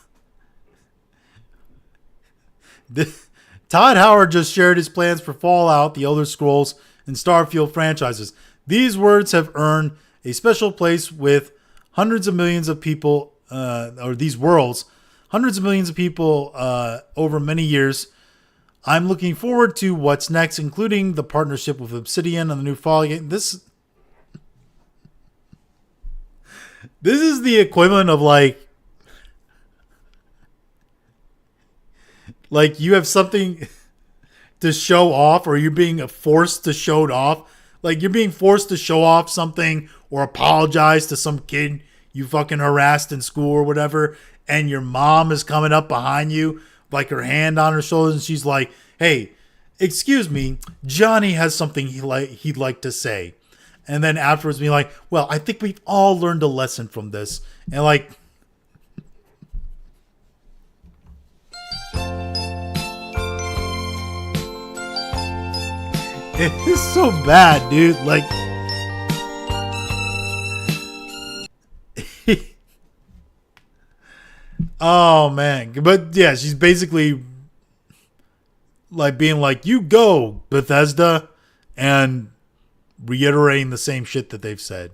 Todd Howard just shared his plans for Fallout, the Elder Scrolls, and Starfield franchises. These words have earned a special place with hundreds of millions of people, or these worlds, hundreds of millions of people over many years. I'm looking forward to what's next, including the partnership with Obsidian on the new Fallout game. This is the equivalent of like you have something to show off, or you're being forced to show it off. Like you're being forced to show off something or apologize to some kid you fucking harassed in school or whatever, and your mom is coming up behind you, like her hand on her shoulders, and she's like, "Hey, excuse me, Johnny has something he'd like to say." And then afterwards be like, "Well, I think we've all learned a lesson from this." And like, it's so bad, dude. Like, oh man. But yeah, she's basically like being like, "You go, Bethesda," and reiterating the same shit that they've said.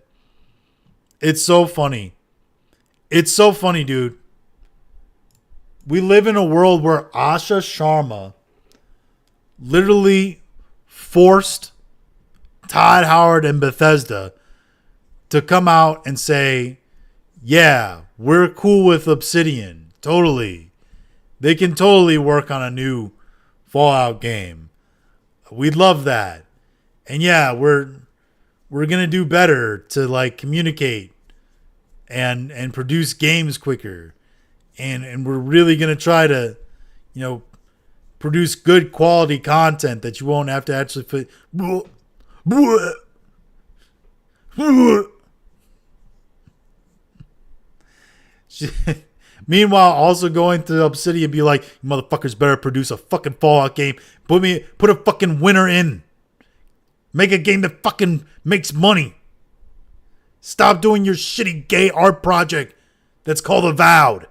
It's so funny. It's so funny, dude. We live in a world where Asha Sharma literally forced Todd Howard and Bethesda to come out and say, "Yeah, we're cool with Obsidian. Totally. They can totally work on a new Fallout game. We'd love that. And yeah, we're gonna do better to like communicate and produce games quicker. And we're really gonna try to, produce good quality content that you won't have to actually fit." Meanwhile, also going to Obsidian and be like, "You motherfuckers better produce a fucking Fallout game. Put a fucking winner in. Make a game that fucking makes money. Stop doing your shitty gay art project that's called Avowed."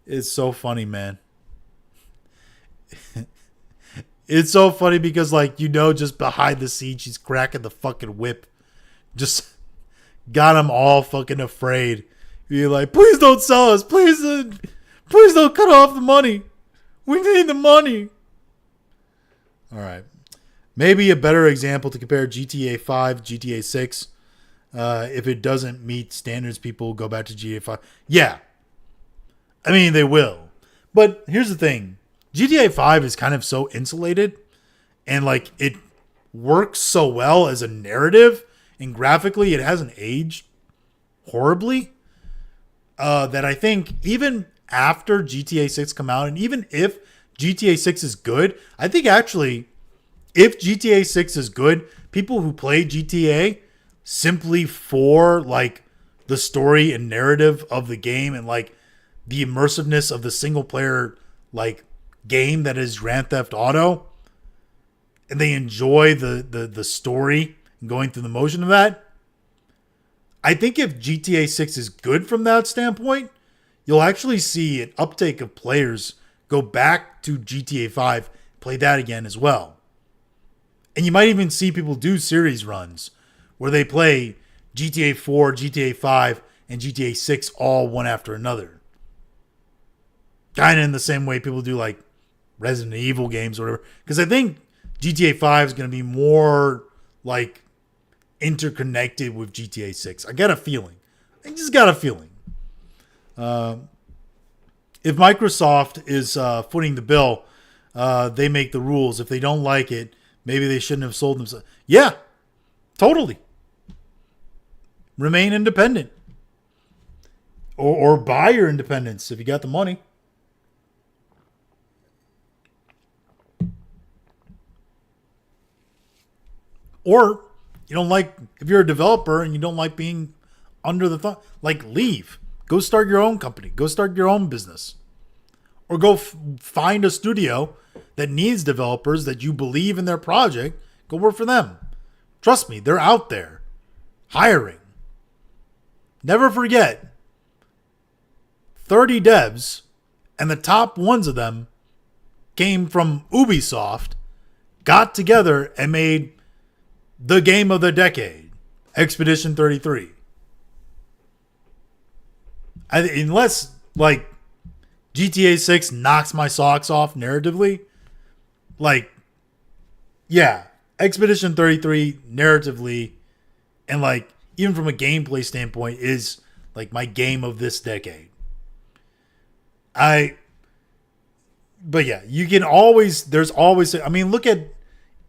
It's so funny, man. It's so funny because, like, just behind the scenes, she's cracking the fucking whip. Just got them all fucking afraid. You're like, "Please don't sell us. Please don't cut off the money. We need the money." All right. Maybe a better example to compare GTA 5, GTA 6. If it doesn't meet standards, people go back to GTA 5. Yeah. I mean, they will. But here's the thing. GTA 5 is kind of so insulated, and like it works so well as a narrative, and graphically it hasn't aged horribly, that I think even after GTA 6 come out, and even if GTA 6 is good, I think actually if GTA 6 is good, people who play GTA simply for like the story and narrative of the game and like the immersiveness of the single player like game that is Grand Theft Auto, and they enjoy the story and going through the motion of that, I think if GTA 6 is good from that standpoint, you'll actually see an uptake of players go back to GTA 5, play that again as well. And you might even see people do series runs where they play GTA 4, GTA 5, and GTA 6 all one after another. Kind of in the same way people do like Resident Evil games or whatever. Because I think GTA 5 is going to be more like interconnected with GTA 6. I got a feeling. I just got a feeling. If Microsoft is footing the bill, they make the rules. If they don't like it, maybe they shouldn't have sold themselves. Yeah, totally. Remain independent. Or buy your independence if you got the money. Or you don't like, if you're a developer and you don't like being under the thumb, like leave. Go start your own company. Go start your own business. Or go find a studio that needs developers that you believe in their project. Go work for them. Trust me, they're out there hiring. Never forget, 30 devs, and the top ones of them came from Ubisoft, got together and made the game of the decade, Expedition 33. Unless, like, GTA 6 knocks my socks off narratively, like, yeah, Expedition 33 narratively and, like, even from a gameplay standpoint is, like, my game of this decade. But yeah, you can always, there's always, I mean, look at,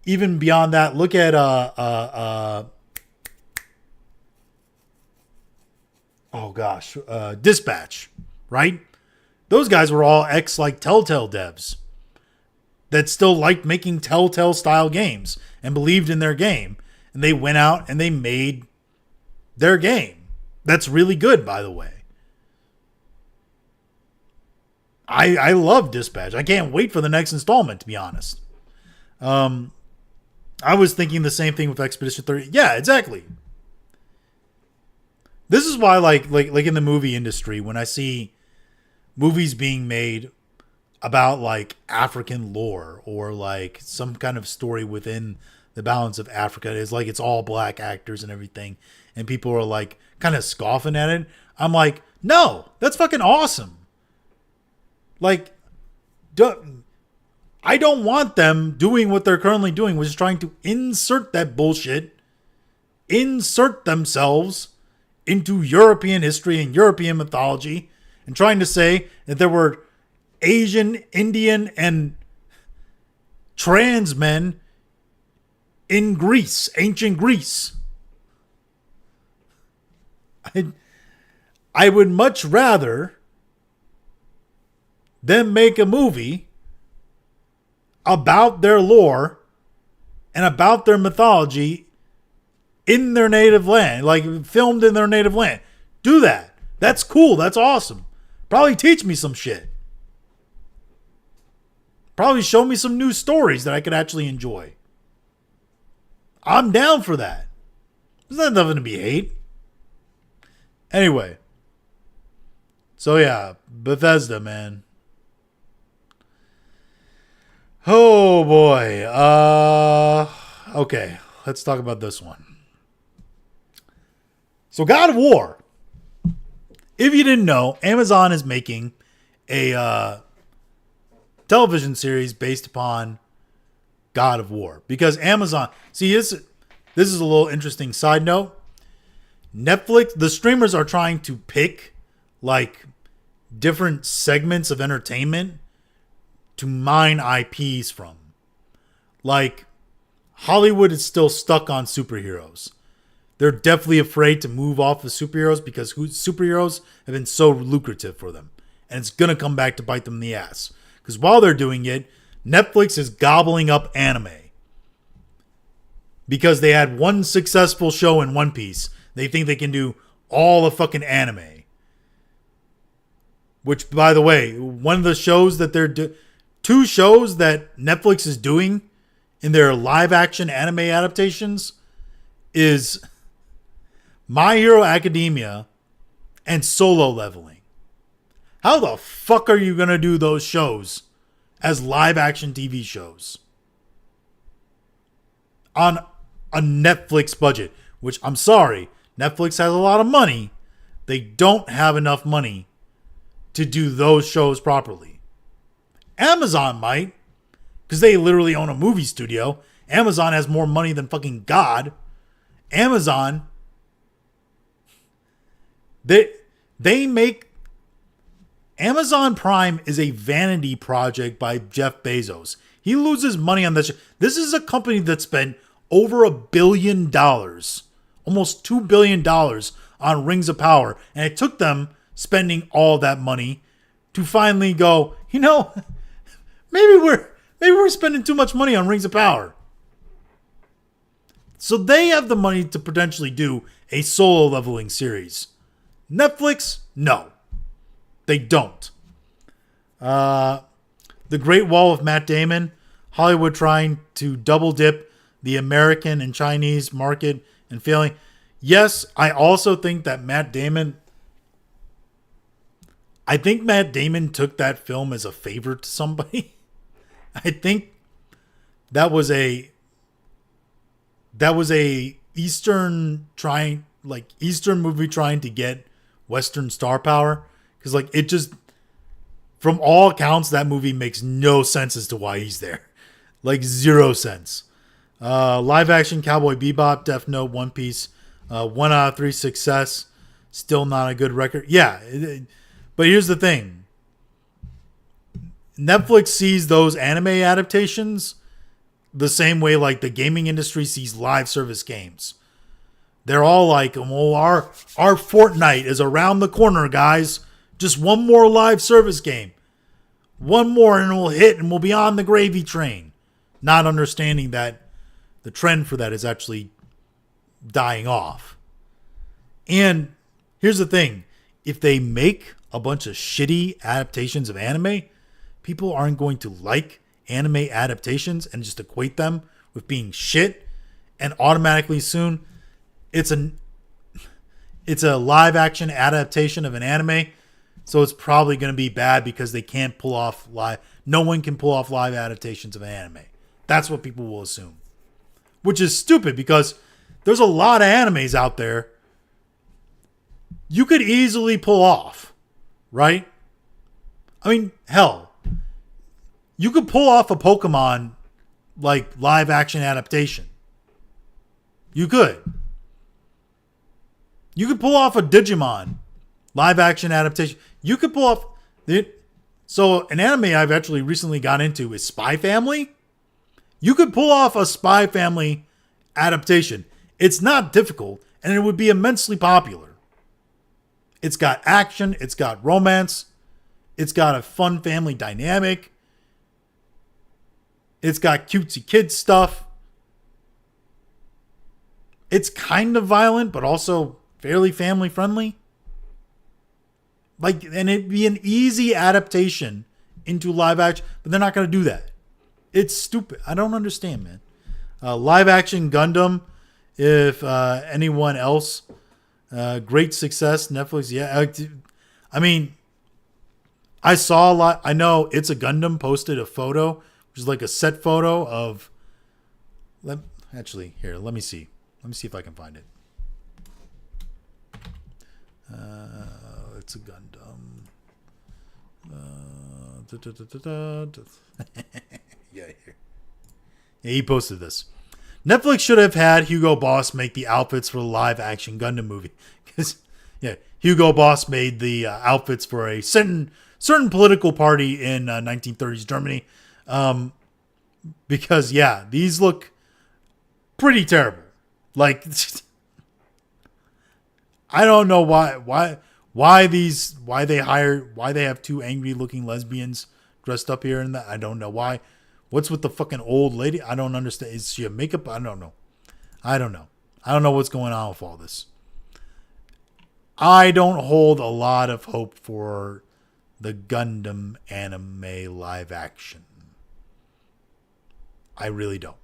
even beyond that, look at, Dispatch, right? Those guys were all like Telltale devs that still liked making Telltale style games and believed in their game. And they went out and they made their game. That's really good, by the way. I love Dispatch. I can't wait for the next installment, to be honest. I was thinking the same thing with Expedition 30. Yeah, exactly. This is why, like in the movie industry, when I see movies being made about like African lore or like some kind of story within the balance of Africa, it's like it's all black actors and everything, and people are like kind of scoffing at it. I'm like, no, that's fucking awesome. Like, I don't want them doing what they're currently doing, which is trying to insert that bullshit, insert themselves into European history and European mythology, and trying to say that there were Asian, Indian, and trans men in Greece, ancient Greece. I would much rather them make a movie about their lore and about their mythology in their native land, like filmed in their native land. Do that. That's cool. That's awesome. Probably teach me some shit. Probably show me some new stories that I could actually enjoy. I'm down for that. There's nothing to be hate. Anyway. So yeah, Bethesda, man. Oh boy. Okay, let's talk about this one. So God of War. If you didn't know, Amazon is making a television series based upon God of War. Because Amazon, see, this is a little interesting side note. Netflix, the streamers are trying to pick like different segments of entertainment to mine IPs from. Like, Hollywood is still stuck on superheroes. They're definitely afraid to move off of superheroes because superheroes have been so lucrative for them. And it's going to come back to bite them in the ass. Because while they're doing it, Netflix is gobbling up anime. Because they had one successful show in One Piece. They think they can do all the fucking anime. Which, by the way, one of the shows that two shows that Netflix is doing in their live action anime adaptations is My Hero Academia and Solo Leveling. How the fuck are you going to do those shows as live action TV shows on a Netflix budget? Which, I'm sorry, Netflix has a lot of money. They don't have enough money to do those shows properly. Amazon might, because they literally own a movie studio. Amazon has more money than fucking God. Amazon, they make... Amazon Prime is a vanity project by Jeff Bezos. He loses money on this. This is a company that spent over $1 billion, almost $2 billion on Rings of Power. And it took them spending all that money to finally go, you know, maybe we're spending too much money on Rings of Power. So they have the money to potentially do a solo leveling series. Netflix, no. They don't. The Great Wall of Matt Damon. Hollywood trying to double dip the American and Chinese market and failing. Yes, I also think that Matt Damon... I think Matt Damon took that film as a favor to somebody. I think that was a Eastern movie trying to get Western star power. Because, like, it just, from all accounts, that movie makes no sense as to why he's there. Like, 0 sense. Live action Cowboy Bebop, Death Note, One Piece, 1 out of 3 success. Still not a good record. Yeah, but here's the thing. Netflix sees those anime adaptations the same way, like, the gaming industry sees live service games. They're all like, well, our Fortnite is around the corner, guys. Just one more live service game. One more and we'll hit and we'll be on the gravy train. Not understanding that the trend for that is actually dying off. And here's the thing. If they make a bunch of shitty adaptations of anime, people aren't going to like anime adaptations and just equate them with being shit. And automatically soon, it's a live action adaptation of an anime. So it's probably going to be bad because they can't pull off live. No one can pull off live adaptations of an anime. That's what people will assume. Which is stupid because there's a lot of animes out there you could easily pull off. Right? I mean, hell. You could pull off a Pokemon like live action adaptation. You could. You could pull off a Digimon live action adaptation. You could pull off it. So an anime I've actually recently got into is Spy Family. You could pull off a Spy Family adaptation. It's not difficult and it would be immensely popular. It's got action. It's got romance. It's got a fun family dynamic. It's got cutesy kid stuff. It's kind of violent, but also fairly family friendly. Like, and it'd be an easy adaptation into live action, but they're not going to do that. It's stupid. I don't understand, man. Live action Gundam, if anyone else, great success. Netflix, yeah. I mean, I saw a lot. I know It's a Gundam posted a photo, which is like a set photo of. Actually, here, let me see. Let me see if I can find it. It's a Gundam. Yeah, here. Yeah, he posted this. Netflix should have had Hugo Boss make the outfits for the live action Gundam movie. Because, yeah, Hugo Boss made the outfits for a certain political party in 1930s Germany. Because, yeah, these look pretty terrible. Like, I don't know why they have two angry looking lesbians dressed up here and that. I don't know why. What's with the fucking old lady? I don't understand. Is she a makeup? I don't know. I don't know what's going on with all this. I don't hold a lot of hope for the Gundam anime live action. I really don't.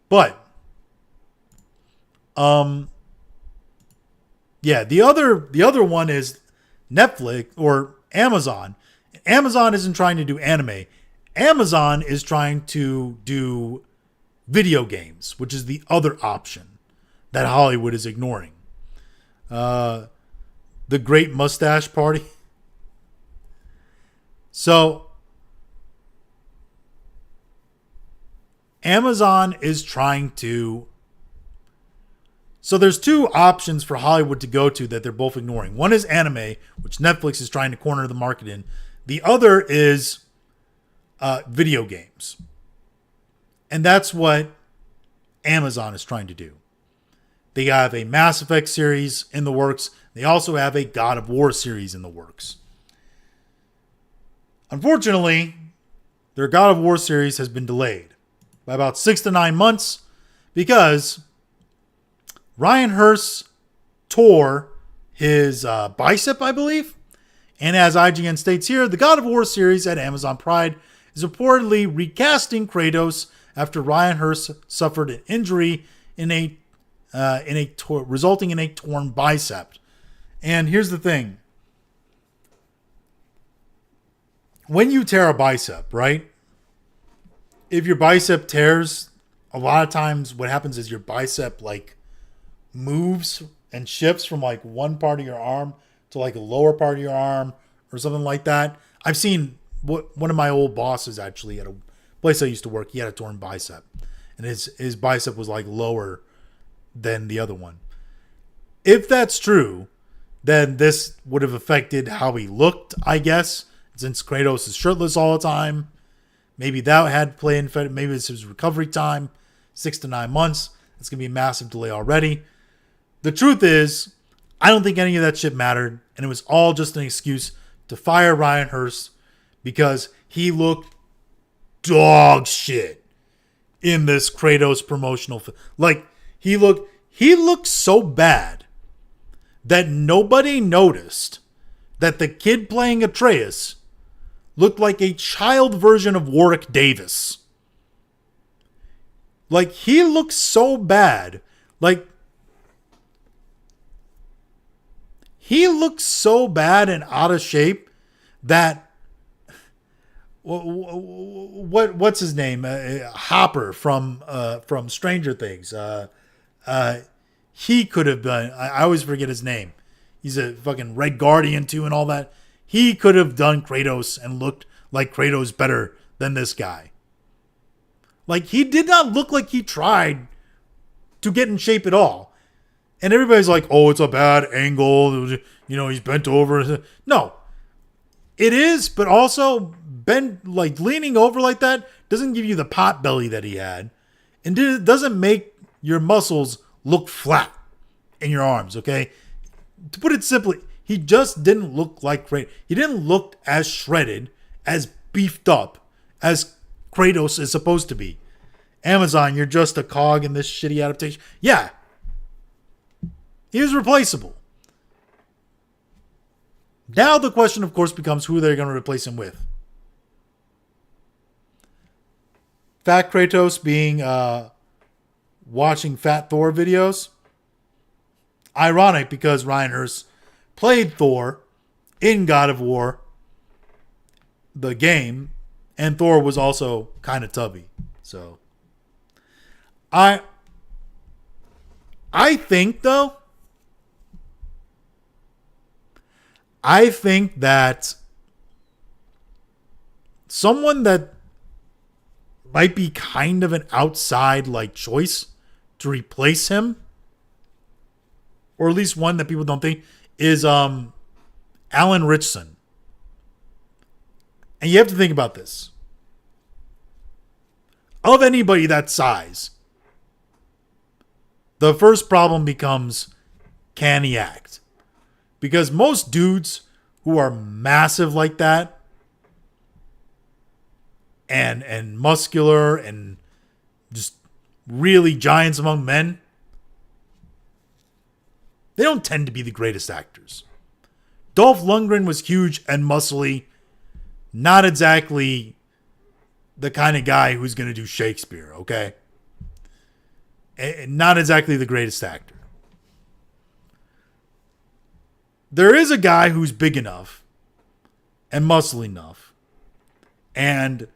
But yeah, the other one is Netflix or Amazon. Amazon isn't trying to do anime. Amazon is trying to do video games, which is the other option that Hollywood is ignoring. The Great Mustache Party. So Amazon is trying to... So there's two options for Hollywood to go to that they're both ignoring. One is anime, which Netflix is trying to corner the market in. The other is video games. And that's what Amazon is trying to do. They have a Mass Effect series in the works. They also have a God of War series in the works. Unfortunately, their God of War series has been delayed by about 6 to 9 months because Ryan Hurst tore his bicep, I believe. And as IGN states here, the God of War series at Amazon Prime is reportedly recasting Kratos after Ryan Hurst suffered an injury resulting in a torn bicep. And here's the thing. When you tear a bicep, right? If your bicep tears, a lot of times what happens is your bicep moves and shifts from one part of your arm to a lower part of your arm or something like that. I've seen one of my old bosses actually at a place I used to work. He had a torn bicep, and his bicep was lower than the other one. If that's true, then this would have affected how he looked, I guess, since Kratos is shirtless all the time. Maybe that had play in. Maybe it's his recovery time, 6 to 9 months. It's going to be a massive delay already. The truth is, I don't think any of that shit mattered, and it was all just an excuse to fire Ryan Hurst because he looked dog shit in this Kratos promotional film. He looked so bad that nobody noticed that the kid playing Atreus looked like a child version of Warwick Davis. He looked so bad. He looked so bad and out of shape that what's his name? Hopper from Stranger Things. He could have been. I always forget his name. He's a fucking Red Guardian too, and all that. He could have done Kratos and looked like Kratos better than this guy. He did not look like he tried to get in shape at all. And everybody's like, oh, it's a bad angle. He's bent over. No, it is. But also, leaning over like that doesn't give you the pot belly that he had. And it doesn't make your muscles look flat in your arms, okay? To put it simply, he just didn't look like Kratos. He didn't look as shredded, as beefed up as Kratos is supposed to be. Amazon, you're just a cog in this shitty adaptation. Yeah. He was replaceable. Now the question, of course, becomes who they're going to replace him with. Fat Kratos being watching Fat Thor videos. Ironic because Ryan Hurst played Thor in God of War, the game, and Thor was also kind of tubby. So I think though, that someone that might be kind of an outside choice to replace him, or at least one that people don't think, is Alan Ritchson. And you have to think about this. Of anybody that size, the first problem becomes, can he act? Because most dudes who are massive like that and muscular and just really giants among men, they don't tend to be the greatest actors. Dolph Lundgren was huge and muscly, not exactly the kind of guy who's going to do Shakespeare, okay? Not exactly the greatest actor. There is a guy who's big enough and muscly enough and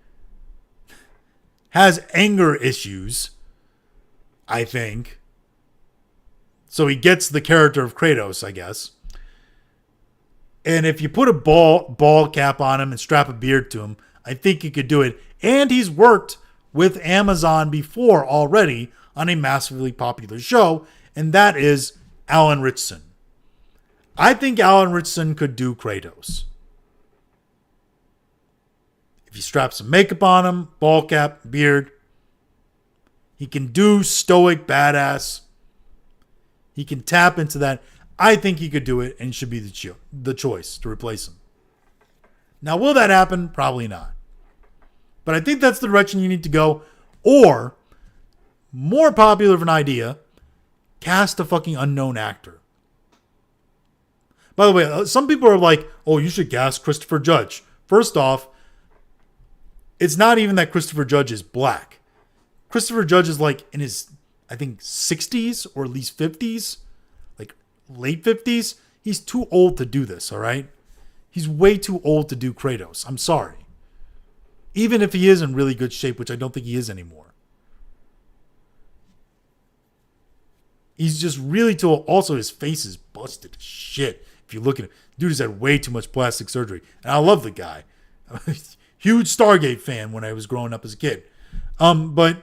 has anger issues, I think. So he gets the character of Kratos, I guess. And if you put a ball cap on him and strap a beard to him, I think he could do it. And he's worked with Amazon before already on a massively popular show, and that is Alan Ritchson. I think Alan Ritchson could do Kratos. If you strap some makeup on him, ball cap, beard, he can do stoic badass. He can tap into that. I think he could do it and should be the choice to replace him. Now, will that happen? Probably not. But I think that's the direction you need to go. Or, more popular of an idea, cast a fucking unknown actor. By the way, some people are like, oh, you should cast Christopher Judge. First off, it's not even that Christopher Judge is black. Christopher Judge is like in his, I think, 60s or at least 50s. Like late 50s. He's too old to do this, all right? He's way too old to do Kratos. I'm sorry. Even if he is in really good shape, which I don't think he is anymore. He's just really too old. Also, his face is busted as shit. If you look at him, dude has had way too much plastic surgery. And I love the guy. Huge Stargate fan when I was growing up as a kid. But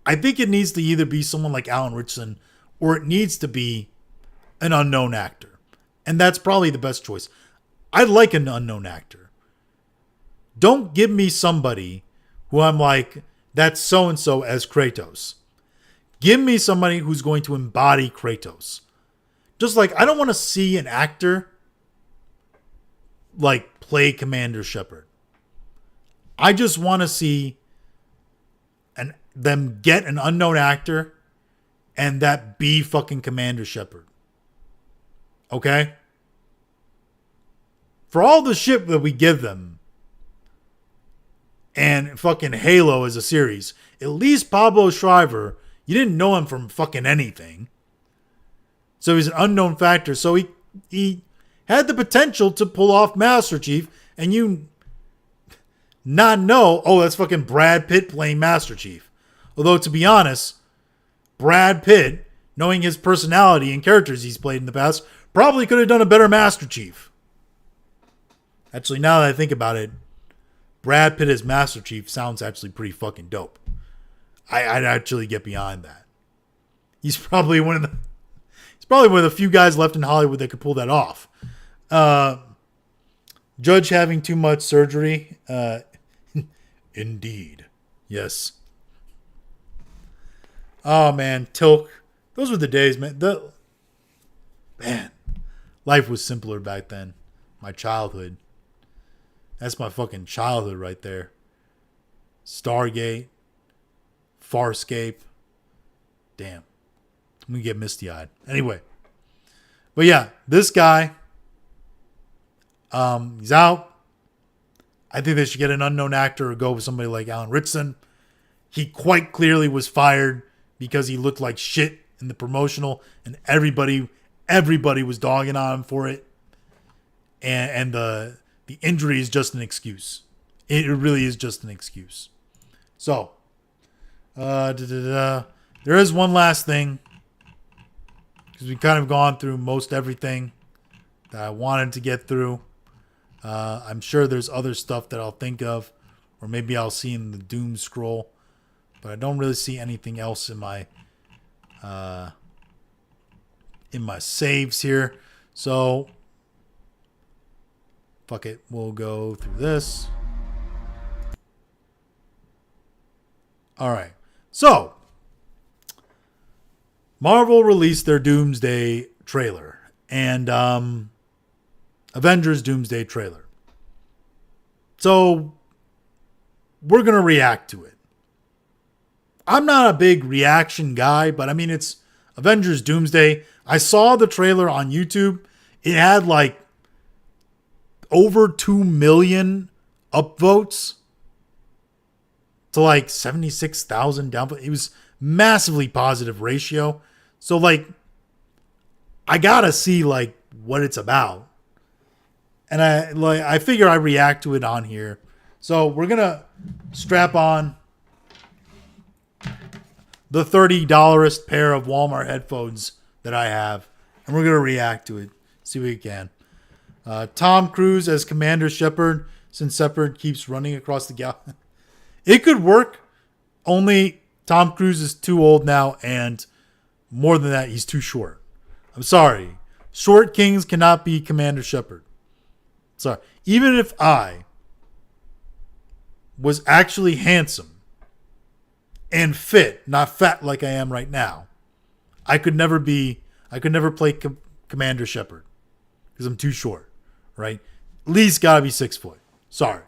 I think it needs to either be someone like Alan Ritchson or it needs to be an unknown actor. And that's probably the best choice. I like an unknown actor. Don't give me somebody who I'm like, that's so-and-so as Kratos. Give me somebody who's going to embody Kratos. Just like, I don't want to see an actor like play Commander Shepard. I just want to see them get an unknown actor and that be fucking Commander Shepard. Okay? For all the shit that we give them and fucking Halo as a series, at least Pablo Schreiber, you didn't know him from fucking anything. So he's an unknown factor. So he had the potential to pull off Master Chief and you not know, oh, that's fucking Brad Pitt playing Master Chief. Although, to be honest, Brad Pitt, knowing his personality and characters he's played in the past, probably could have done a better Master Chief. Actually, now that I think about it, Brad Pitt as Master Chief sounds actually pretty fucking dope. I'd actually get behind that. He's probably one of the few guys left in Hollywood that could pull that off. Judge having too much surgery. Indeed. Yes. Oh, man. Tilk. Those were the days, man. Man. Life was simpler back then. My childhood. That's my fucking childhood right there. Stargate. Farscape. Damn. I'm going to get misty-eyed. Anyway. But yeah, this guy. He's out. I think they should get an unknown actor or go with somebody like Alan Ritchson. He quite clearly was fired because he looked like shit in the promotional and everybody was dogging on him for it. And the injury is just an excuse. It really is just an excuse. So, there is one last thing. Because we've kind of gone through most everything that I wanted to get through. I'm sure there's other stuff that I'll think of. Or maybe I'll see in the doom scroll. But I don't really see anything else in my saves here. So, fuck it. We'll go through this. Alright. So, Marvel released their Doomsday trailer. And Avengers Doomsday trailer. So, we're going to react to it. I'm not a big reaction guy, but I mean, it's Avengers Doomsday. I saw the trailer on YouTube. It had like over 2 million upvotes to like 76,000 downvotes. It was massively positive ratio. So like, I gotta see like what it's about. And I figure I react to it on here. So we're gonna strap on the $30 pair of Walmart headphones that I have, and we're gonna react to it. See what we can. Tom Cruise as Commander Shepard since Shepard keeps running across the galaxy. It could work, only Tom Cruise is too old now, and more than that, he's too short. I'm sorry. Short kings cannot be Commander Shepard. Sorry. Even if I was actually handsome and fit, not fat like I am right now, I could never play Commander Shepard because I'm too short, right? At least gotta be 6 foot. Sorry.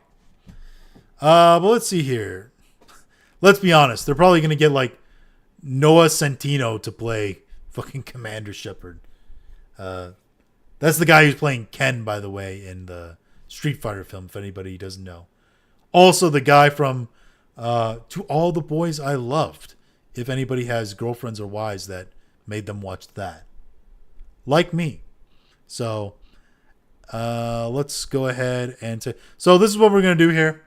But let's see here. Let's be honest. They're probably gonna get like Noah Centino to play fucking Commander Shepard. That's the guy who's playing Ken, by the way, in the Street Fighter film, if anybody doesn't know. Also the guy from To All the Boys I Loved, if anybody has girlfriends or wives that made them watch that. Like me. So, let's go ahead and... So this is what we're going to do here.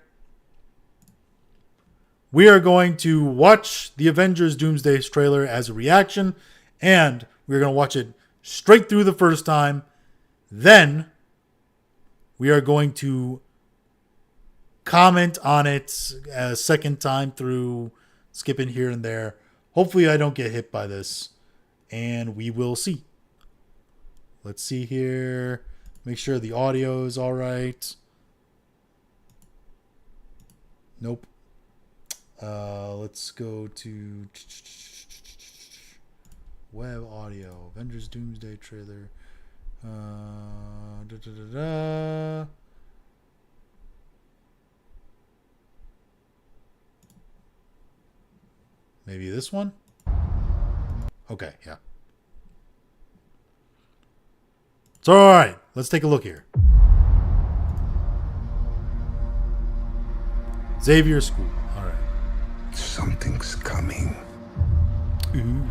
We are going to watch the Avengers Doomsday trailer as a reaction, and we're going to watch it straight through the first time. Then, we are going to comment on it a second time through, skipping here and there. Hopefully I don't get hit by this, and we will see. Let's see here. Make sure the audio is all right. Nope. Let's go to web audio. Avengers Doomsday trailer. Maybe this one? Okay, yeah. So, alright. Let's take a look here. Xavier School. Alright. Something's coming. Ooh.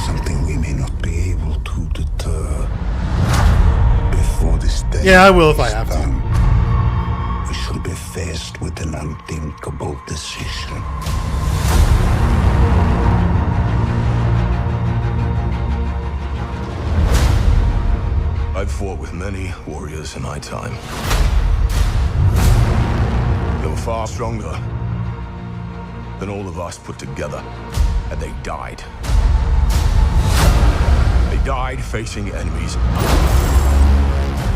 Something we may not be able to deter before this day. Yeah, I will if I have done. to. We shall be faced with an unthinkable decision. I've fought with many warriors in my time. They were far stronger than all of us put together, and they died. They died facing enemies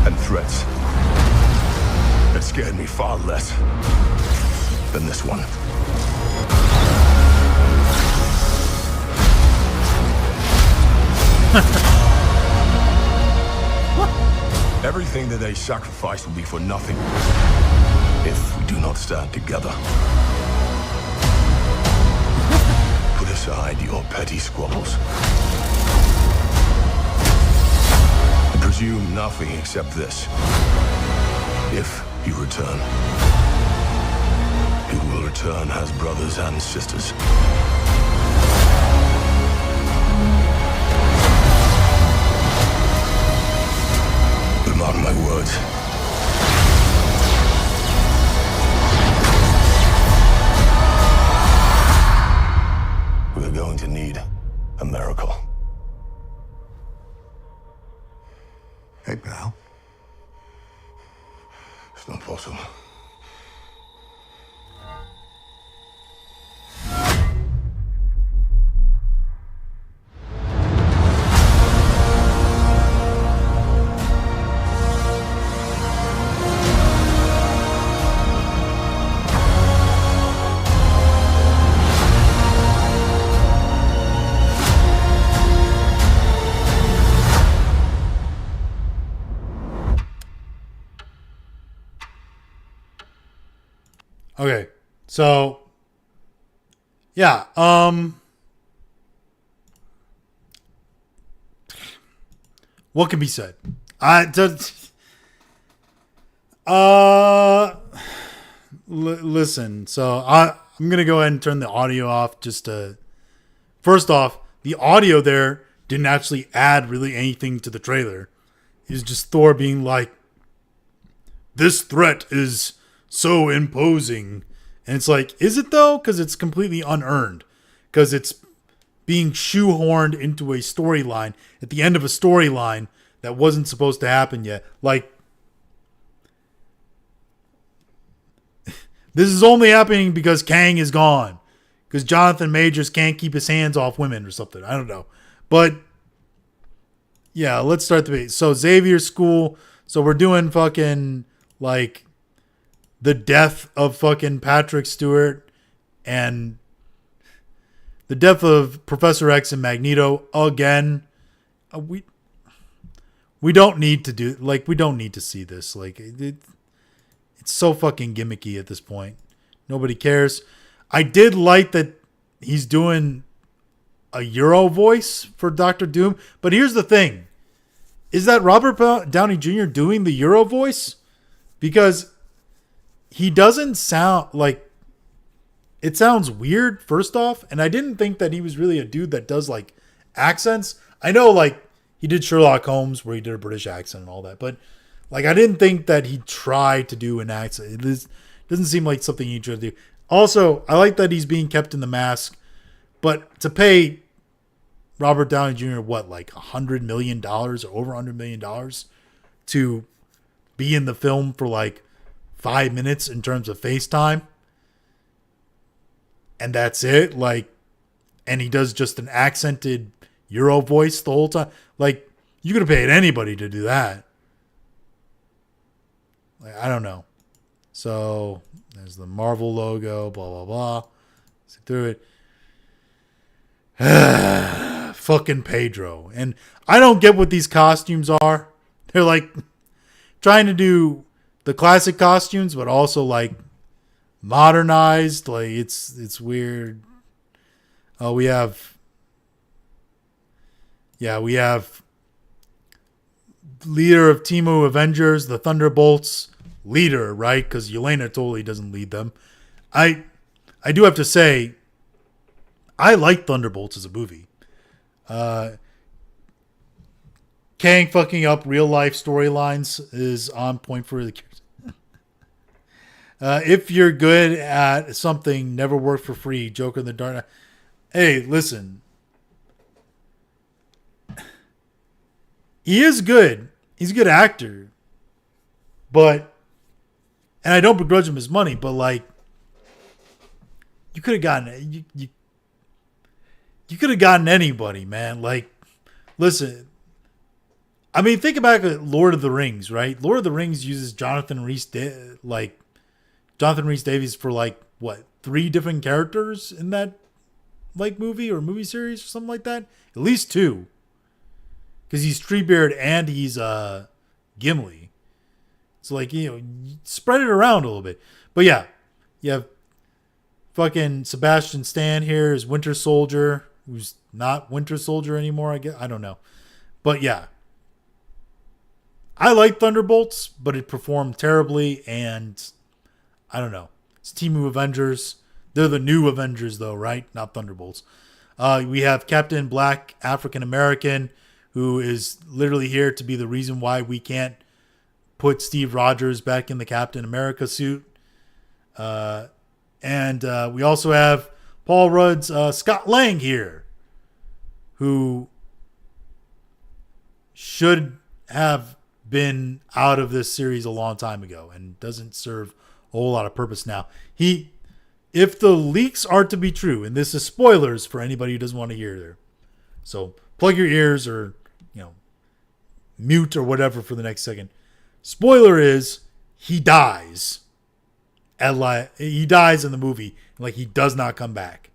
and threats that scared me far less than this one. Everything that they sacrifice will be for nothing if we do not stand together. Put aside your petty squabbles. And presume nothing except this. If you return, you will return as brothers and sisters. Mark my words. We're going to need a miracle. Hey, pal. It's not possible. Okay, so yeah, what can be said? Listen. So I'm gonna go ahead and turn the audio off. Just to first off, the audio there didn't actually add really anything to the trailer. It was just Thor being like, "This threat is so imposing," and it's like, is it though? Because it's completely unearned, because it's being shoehorned into a storyline at the end of a storyline that wasn't supposed to happen yet. Like This is only happening because Kang is gone. Because Jonathan Majors can't keep his hands off women or something. I don't know. But, yeah, let's start the base. So, Xavier School. So, we're doing fucking, like, the death of fucking Patrick Stewart and the death of Professor X and Magneto again. We don't need to do, like, we don't need to see this. Like, it's so fucking gimmicky at this point. Nobody cares. I did like that he's doing a Euro voice for Doctor Doom. But here's the thing. Is that Robert Downey Jr. doing the Euro voice? Because he doesn't sound like... It sounds weird, first off. And I didn't think that he was really a dude that does, like, accents. I know, like, he did Sherlock Holmes where he did a British accent and all that. But, like, I didn't think that he tried to do an accent. It doesn't seem like something he tried to do. Also, I like that he's being kept in the mask. But to pay Robert Downey Jr. what, like $100 million or over $100 million to be in the film for like 5 minutes in terms of FaceTime, and that's it. Like, and he does just an accented Euro voice the whole time. Like, you could have paid anybody to do that. Like, I don't know. So there's the Marvel logo, blah blah blah. Stick through it. Fucking Pedro. And I don't get what these costumes are. They're like trying to do the classic costumes, but also like modernized. Like it's weird. We have leader of Team Avengers, the Thunderbolts. Leader, right? Because Yelena totally doesn't lead them. I do have to say, I like Thunderbolts as a movie. Kang fucking up real life storylines is on point for the characters. If you're good at something, never work for free. Joker in the Dark Knight. Hey, listen. He is good. He's a good actor. But and I don't begrudge him his money, but like, you could have gotten you could have gotten anybody, man. Like, listen, I mean, think about Lord of the Rings, right? Lord of the Rings uses Jonathan Rhys Davies for like what 3 different characters in that like movie or movie series or something like that. At least 2, because he's Treebeard and he's Gimli. So, like, you know, spread it around a little bit. But, yeah. You have fucking Sebastian Stan here as Winter Soldier, who's not Winter Soldier anymore, I guess. I don't know. But, yeah. I like Thunderbolts, but it performed terribly, and I don't know. It's Team Avengers. They're the new Avengers, though, right? Not Thunderbolts. We have Captain Black, African American, who is literally here to be the reason why we can't put Steve Rogers back in the Captain America suit. And we also have Paul Rudd's Scott Lang here, who should have been out of this series a long time ago and doesn't serve a whole lot of purpose now. If the leaks are to be true, and this is spoilers for anybody who doesn't want to hear there, so plug your ears or, you know, mute or whatever for the next second. Spoiler is he dies. He dies in the movie. Like, he does not come back.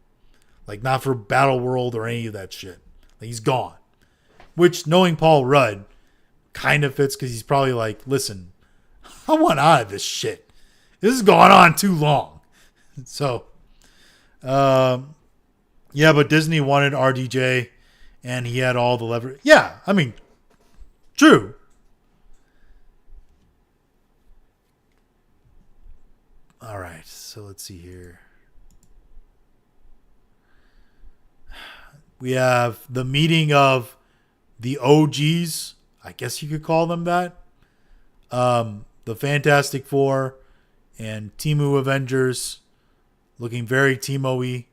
Like, not for Battle World or any of that shit. Like, he's gone. Which, knowing Paul Rudd, kind of fits because he's probably like, listen, I want out of this shit. This has gone on too long. So, yeah, but Disney wanted RDJ and he had all the leverage. Yeah, I mean, true. All right, so let's see here. We have the meeting of the OGs. I guess you could call them that. The Fantastic Four and Temu Avengers, looking very Timo-y.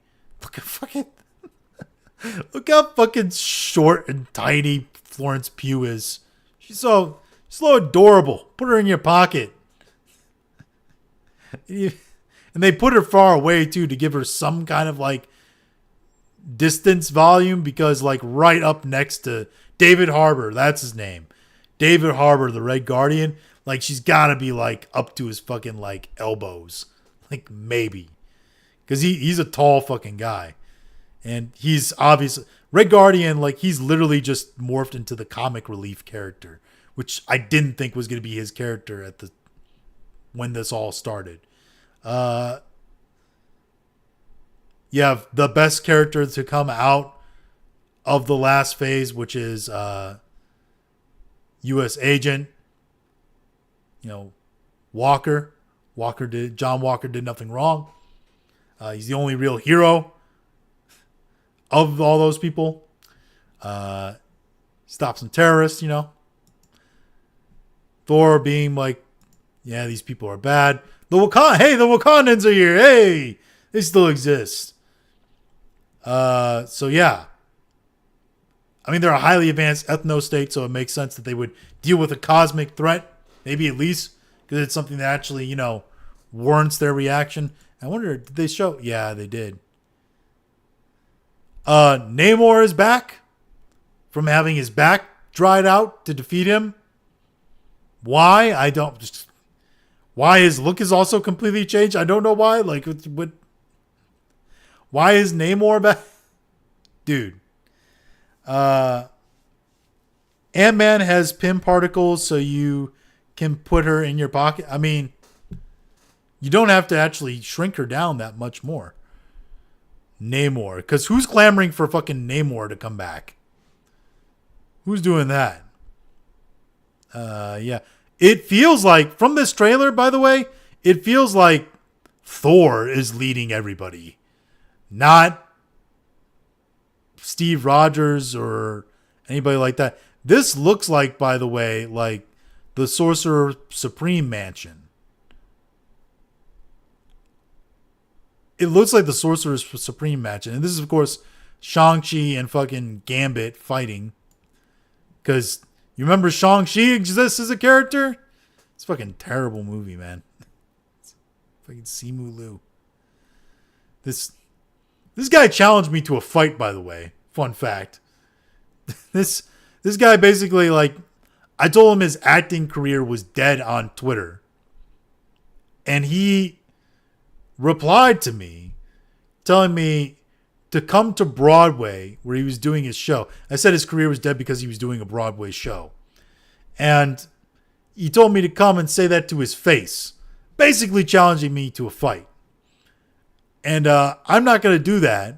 Look how fucking short and tiny Florence Pugh is. She's so adorable. Put her in your pocket. And they put her far away, too, to give her some kind of, like, distance volume, because, like, right up next to David Harbour, that's his name. David Harbour, the Red Guardian, like, she's got to be, like, up to his fucking, like, elbows. Like, maybe. Because he's a tall fucking guy. And he's obviously... Red Guardian, like, he's literally just morphed into the comic relief character, which I didn't think was going to be his character when this all started. You have the best character to come out of the last phase, which is U.S. Agent, Walker. John Walker did nothing wrong. He's the only real hero of all those people. Stop some terrorists, Thor being like, yeah, these people are bad. The Wakandans are here. Hey, they still exist. So yeah. I mean, they're a highly advanced ethno-state, so it makes sense that they would deal with a cosmic threat, maybe at least, because it's something that actually, warrants their reaction. I wonder, did they show? Yeah, they did. Namor is back from having his back dried out to defeat him. Why? Why his look is also completely changed? I don't know why. Like, why is Namor back? Dude. Ant-Man has Pym particles, so you can put her in your pocket. I mean, you don't have to actually shrink her down that much more. Namor. Because who's clamoring for fucking Namor to come back? Who's doing that? Yeah. It feels like, from this trailer, by the way, it feels like Thor is leading everybody. Not Steve Rogers or anybody like that. This looks like, by the way, like the Sorcerer Supreme mansion. It looks like the Sorcerer Supreme mansion. And this is, of course, Shang-Chi and fucking Gambit fighting. Because you remember Shang-Chi exists as a character? It's a fucking terrible movie, man. It's fucking Simu Liu. This guy challenged me to a fight, by the way. Fun fact. This guy basically, like, I told him his acting career was dead on Twitter. And he replied to me telling me to come to Broadway where he was doing his show. I said his career was dead because he was doing a Broadway show. And he told me to come and say that to his face, basically challenging me to a fight. And I'm not going to do that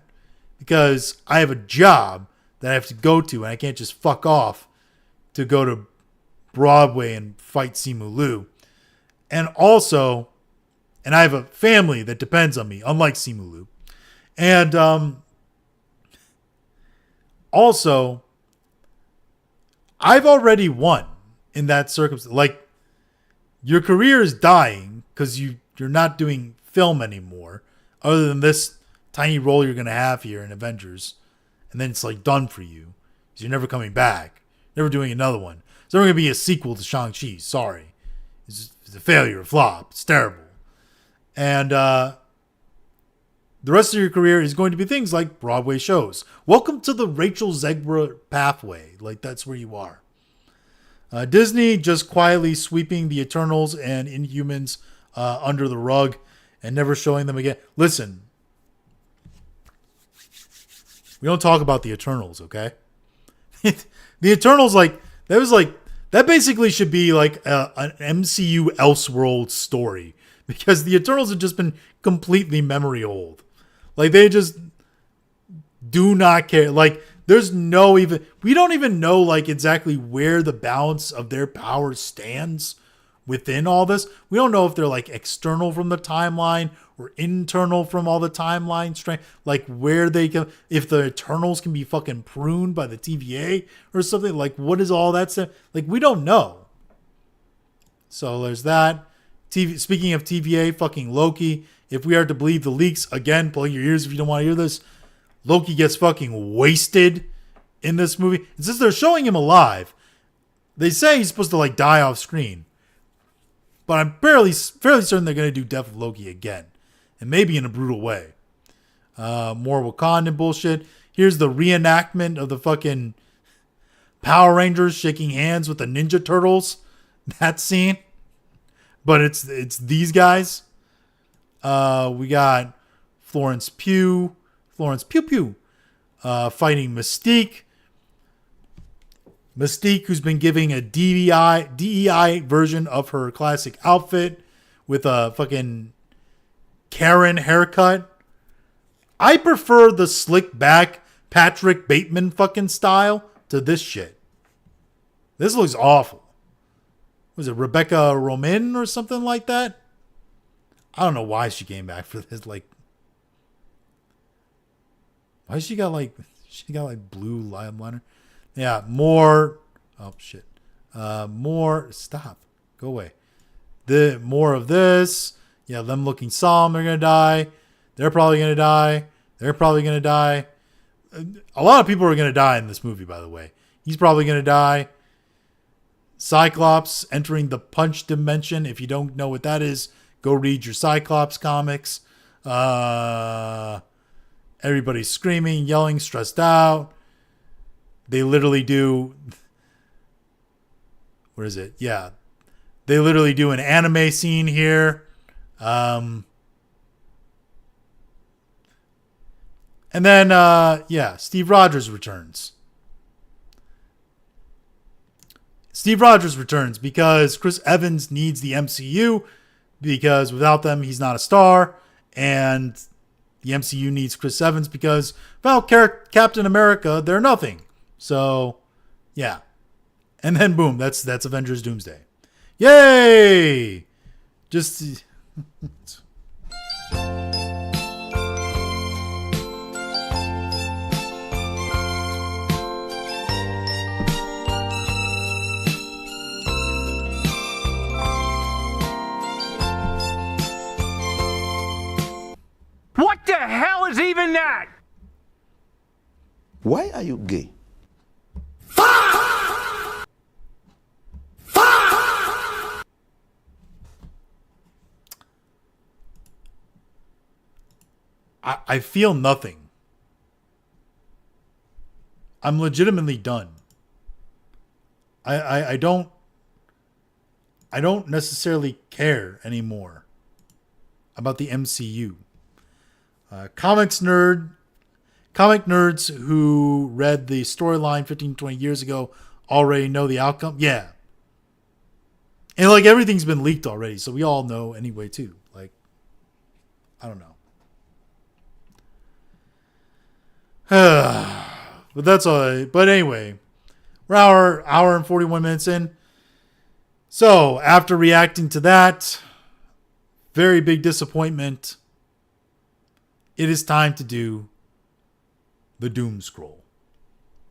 because I have a job that I have to go to, and I can't just fuck off to go to Broadway and fight Simu Liu. And also, and I have a family that depends on me, unlike Simu Liu. And also, I've already won in that circumstance. Like, your career is dying because you're not doing film anymore, other than this tiny role you're going to have here in Avengers. And then it's like done for you. Because you're never coming back. Never doing another one. There's never going to be a sequel to Shang-Chi. Sorry. It's a failure, a flop. It's terrible. And the rest of your career is going to be things like Broadway shows. Welcome to the Rachel Zegler pathway. Like, that's where you are. Disney just quietly sweeping the Eternals and Inhumans under the rug and never showing them again. Listen, we don't talk about the Eternals, okay? The Eternals, that basically should be like an MCU Elseworlds story, because the Eternals have just been completely memory old. Like, they just do not care. Like, we don't even know, like, exactly where the balance of their power stands within all this. We don't know if they're, like, external from the timeline or internal from all the timeline strength. Like, where they can, if the Eternals can be fucking pruned by the TVA or something. Like, what is all that stuff? Like, we don't know. So there's that. Speaking of TVA, fucking Loki. If we are to believe the leaks, again, pull your ears if you don't want to hear this. Loki gets fucking wasted in this movie. And since they're showing him alive, they say he's supposed to, like, die off screen. But I'm fairly certain they're going to do Death of Loki again. and maybe in a brutal way. More Wakandan bullshit. Here's the reenactment of the fucking Power Rangers shaking hands with the Ninja Turtles. That scene. But it's these guys. We got Florence Pugh fighting Mystique. Mystique, who's been giving a DEI version of her classic outfit with a fucking Karen haircut. I prefer the slick back Patrick Bateman fucking style to this shit. This looks awful. Was it Rebecca Romain or something like that? I don't know why she came back for this. Like, why she got like blue liner? Yeah, more. Oh shit. More. Stop. Go away. More of this. Yeah, them looking solemn. They're gonna die. They're probably gonna die. They're probably gonna die. A lot of people are gonna die in this movie, by the way. He's probably gonna die. Cyclops entering the punch dimension. If you don't know what that is, go read your Cyclops comics. Everybody's screaming, yelling, stressed out. They literally do... Where is it? Yeah. They literally do an anime scene here. And then, Steve Rogers returns. Steve Rogers returns because Chris Evans needs the MCU, because without them, he's not a star. And the MCU needs Chris Evans because without Captain America, they're nothing. So, yeah. And then, boom, that's Avengers Doomsday. Yay! Just... What the hell is even that? Why are you gay? I feel nothing. I'm legitimately done. I don't necessarily care anymore about the MCU. Comic nerds who read the storyline 15, 20 years ago already know the outcome. Yeah. And like everything's been leaked already, so we all know anyway too. Like, I don't know. But that's all right. But anyway, we're hour and 41 minutes in. So after reacting to that, very big disappointment, it is time to do the Doom Scroll.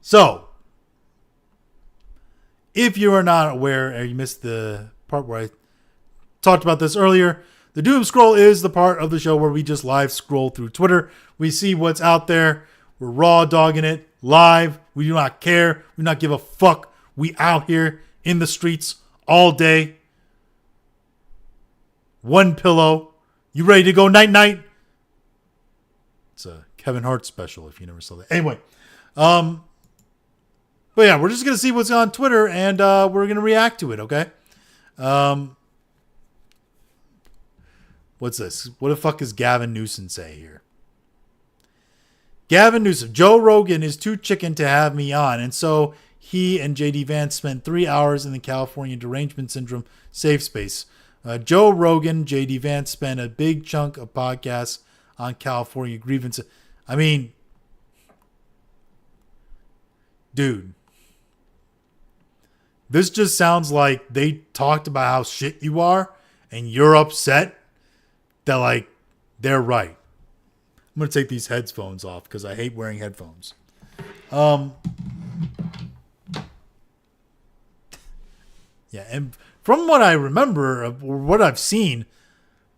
So, if you are not aware, or you missed the part where I talked about this earlier, the Doom Scroll is the part of the show where we just live scroll through Twitter. We see what's out there. We're raw dogging it live. We do not care. We do not give a fuck. We out here in the streets all day. One pillow. You ready to go night night? It's a Kevin Hart special if you never saw that. Anyway. But yeah, we're just going to see what's on Twitter and we're going to react to it, okay? What's this? What the fuck does Gavin Newsom say here? Gavin Newsom, Joe Rogan is too chicken to have me on, and so he and JD Vance spent 3 hours in the California Derangement Syndrome safe space. Joe Rogan, JD Vance spent a big chunk of podcasts on California grievances. I mean, dude, this just sounds like they talked about how shit you are, and you're upset that, like, they're right. I'm going to take these headphones off because I hate wearing headphones. Yeah, and from what I remember, or what I've seen,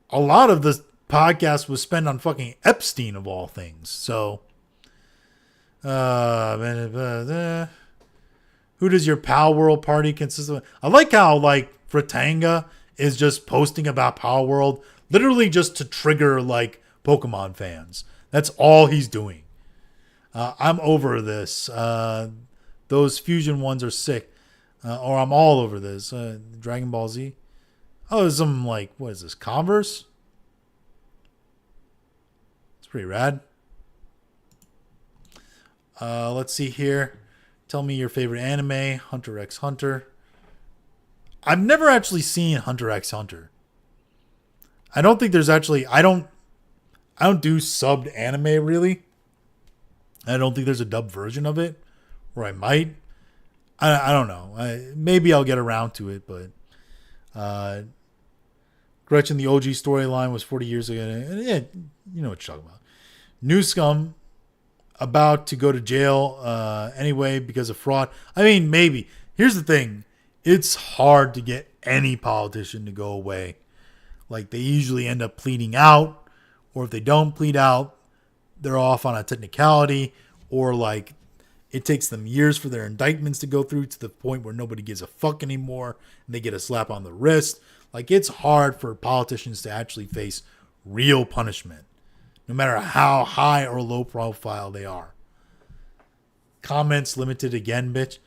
a lot of the podcast was spent on fucking Epstein of all things. So, who does your Power World party consist of? I like how, like, Fratanga is just posting about Power World, literally just to trigger, like, Pokemon fans. That's all he's doing. I'm over this. Those fusion ones are sick. Or I'm all over this. Dragon Ball Z. Oh, there's some like, what is this? Converse? It's pretty rad. Let's see here. Tell me your favorite anime. Hunter x Hunter. I've never actually seen Hunter x Hunter. I don't think there's actually... I don't do subbed anime, really. I don't think there's a dubbed version of it. Or I might. I don't know. Maybe I'll get around to it, but... Gretchen, the OG storyline was 40 years ago. Yeah, you know what you're talking about. New Scum about to go to jail anyway because of fraud. I mean, maybe. Here's the thing. It's hard to get any politician to go away. Like, they usually end up pleading out, or if they don't plead out, they're off on a technicality, or like it takes them years for their indictments to go through to the point where nobody gives a fuck anymore and they get a slap on the wrist. Like, it's hard for politicians to actually face real punishment, no matter how high or low profile they are. Comments limited again, bitch.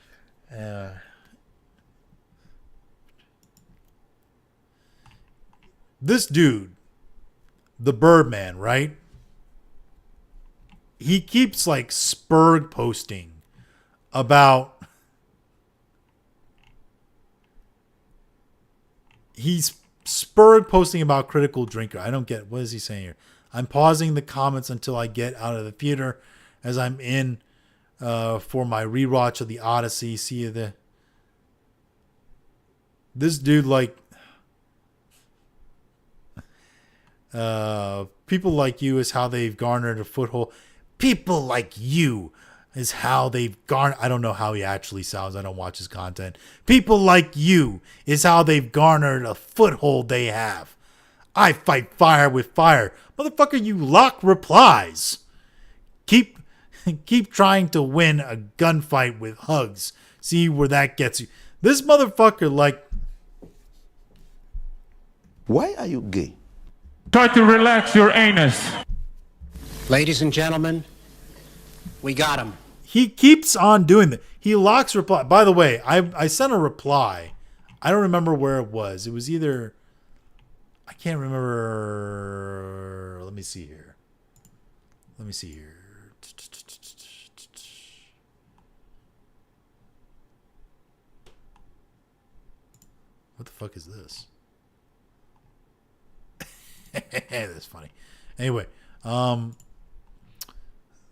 This dude, the Birdman, right? He keeps like Spurg posting about... He's Spurg posting about Critical Drinker. I don't get... What is he saying here? I'm pausing the comments until I get out of the theater as I'm in for my rewatch of the Odyssey. See you there. This dude, like... people like you is how they've garnered a foothold. People like you is how they've garnered... I don't know how he actually sounds. I don't watch his content. People like you is how they've garnered a foothold they have. I fight fire with fire. Motherfucker, you lock replies. Keep trying to win a gunfight with hugs. See where that gets you. This motherfucker, like... Why are you gay? Try to relax your anus. Ladies and gentlemen, we got him. He keeps on doing that. He locks reply. By the way, I sent a reply. I don't remember where it was. It was either... I can't remember. Let me see here. What the fuck is this? That's funny. Anyway,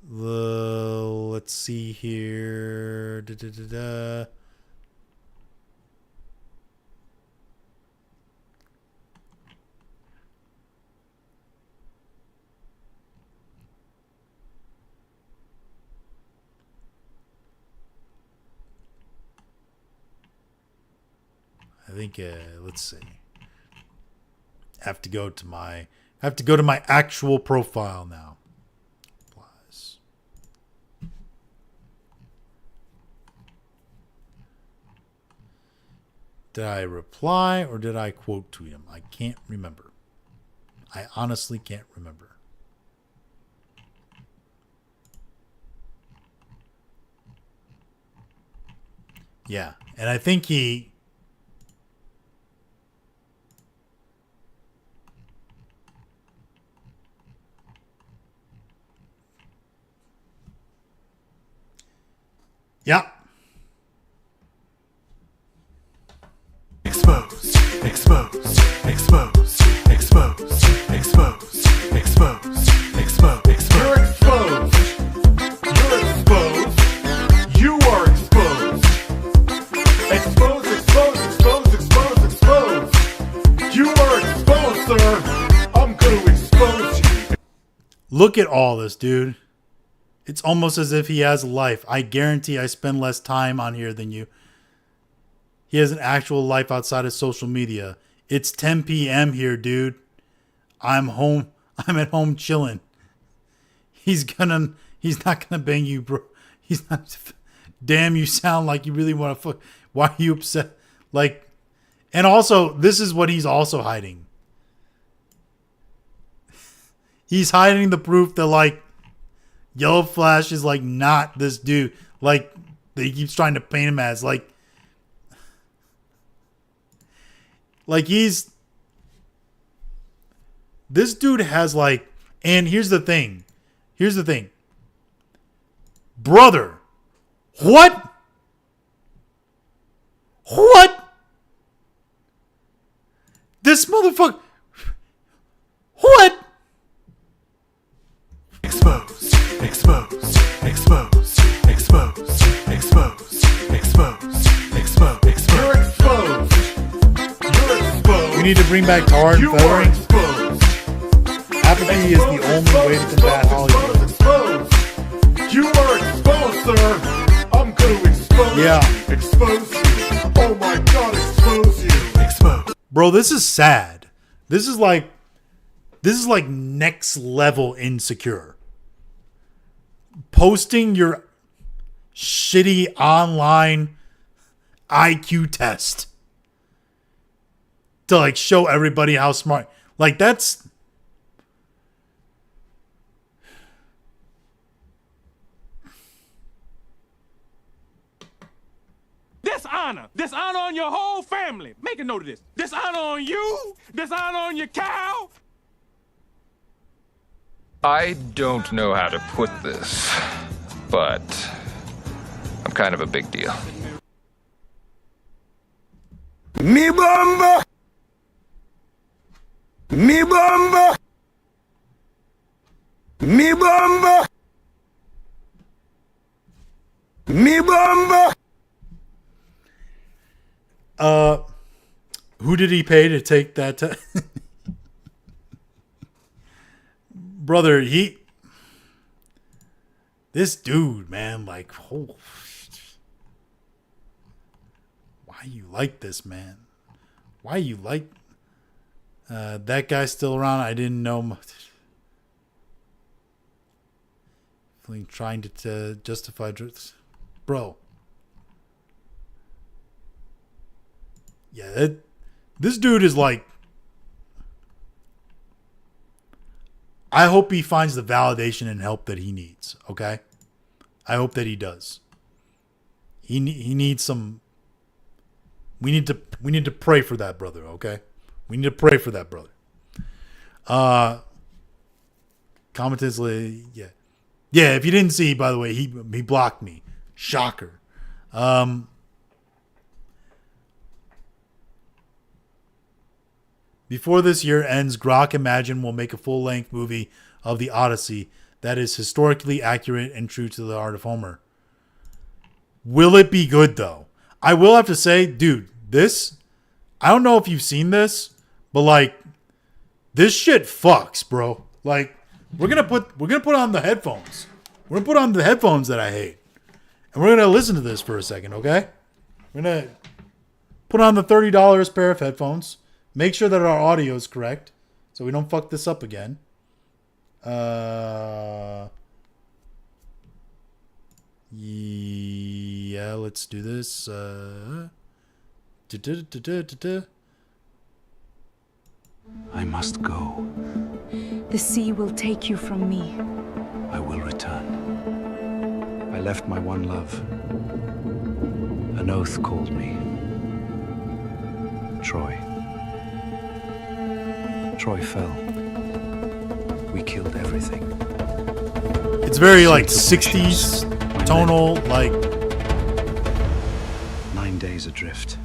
let's see here. I think let's see. Have to go to my actual profile now. Applies. Did I reply or did I quote tweet him? I can't remember. I honestly can't remember. Yeah, and I think he... Yeah. Exposed, exposed, exposed, exposed, exposed, exposed, exposed, exposed. You're exposed. You're exposed. You are exposed. Exposed, exposed, exposed, exposed, exposed. You are exposed, sir. I'm going to expose you. Look at all this, dude. It's almost as if he has a life. I guarantee I spend less time on here than you. He has an actual life outside of social media. It's 10 p.m. here, dude. I'm home. I'm at home chilling. He's not gonna bang you, bro. He's not. Damn, you sound like you really want to fuck. Why are you upset? Like, and also, this is what he's also hiding. He's hiding the proof that, like, Yellow Flash is, like, not this dude. Like, that he keeps trying to paint him as. Like he's... This dude has, like... And here's the thing. Brother. What? This motherfucker... What? Expose, expose, expose, expose, expose, expose, expose, expose. You're exposed. You're exposed. We need to bring back tar and feathering. Apathy is the only way to combat Hollywood. Exposed. You are exposed, sir. I'm going to expose you. Expose you. Oh my God, expose you. Expose. Bro, this is sad. This is like next level insecure. Posting your shitty online IQ test to like show everybody how smart. Like that's Dishonor. Dishonor on your whole family. Make a note of this. Dishonor on you. Dishonor on your cow. I don't know how to put this, but I'm kind of a big deal. Me bomba! Me bomba! Me bomba! Me bomba! Who did he pay to take that brother, this dude, man, like, oh, why you like this, man? Why you like that guy still around? I didn't know much. Trying to justify, bro. Yeah, this dude is like. I hope he finds the validation and help that he needs. Okay, I hope that he does. He needs some. We need to pray for that brother. Okay, we need to pray for that brother. Commenters, yeah. If you didn't see, by the way, he blocked me. Shocker. Before this year ends, Grok Imagine will make a full-length movie of the Odyssey that is historically accurate and true to the art of Homer. Will it be good, though? I will have to say, dude, this... I don't know if you've seen this, but, like, this shit fucks, bro. Like, we're gonna put on the headphones. We're gonna put on the headphones that I hate. And we're gonna listen to this for a second, okay? We're gonna put on the $30 pair of headphones. Make sure that our audio is correct, so we don't fuck this up again. Yeah, let's do this. I must go. The sea will take you from me. I will return. I left my one love. An oath called me. Troy. Troy fell. We killed everything. It's very like 60s tonal, like 9 days adrift.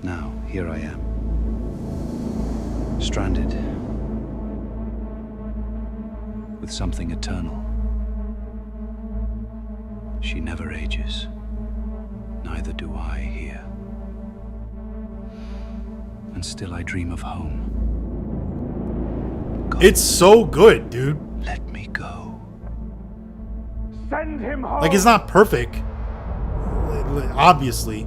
Now, here I am. Stranded. With something eternal. She never ages. Neither do I here. And still I dream of home. God, it's so good, dude. let me go. Send him home. Like, it's not perfect, obviously.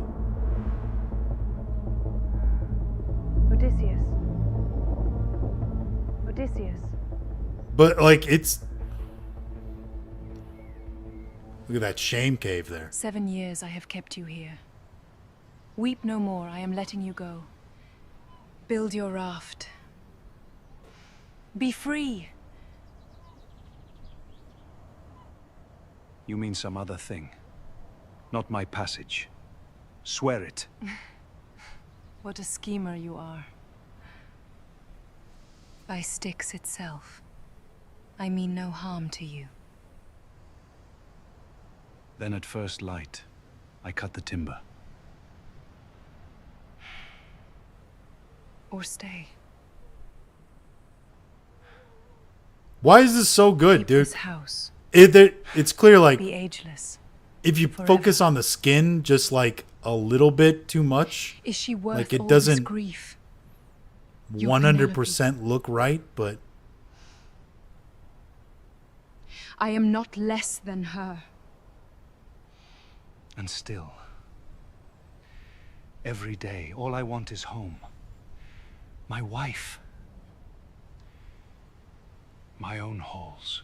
Odysseus. Odysseus. But, like, it's... Look at that shame cave there. 7 years I have kept you here. Weep no more, I am letting you go. Build your raft. Be free. You mean some other thing. Not my passage. Swear it. What a schemer you are. By Styx itself, I mean no harm to you. Then at first light, I cut the timber. Or stay. Why is this so good, Keep dude? this house. It's clear, like, Be ageless. if you Forever. focus on the skin just like a little bit too much, Is she worth like it all doesn't this grief? Your 100% look right, but I am not less than her. And still, every day, all I want is home. My wife. My own halls.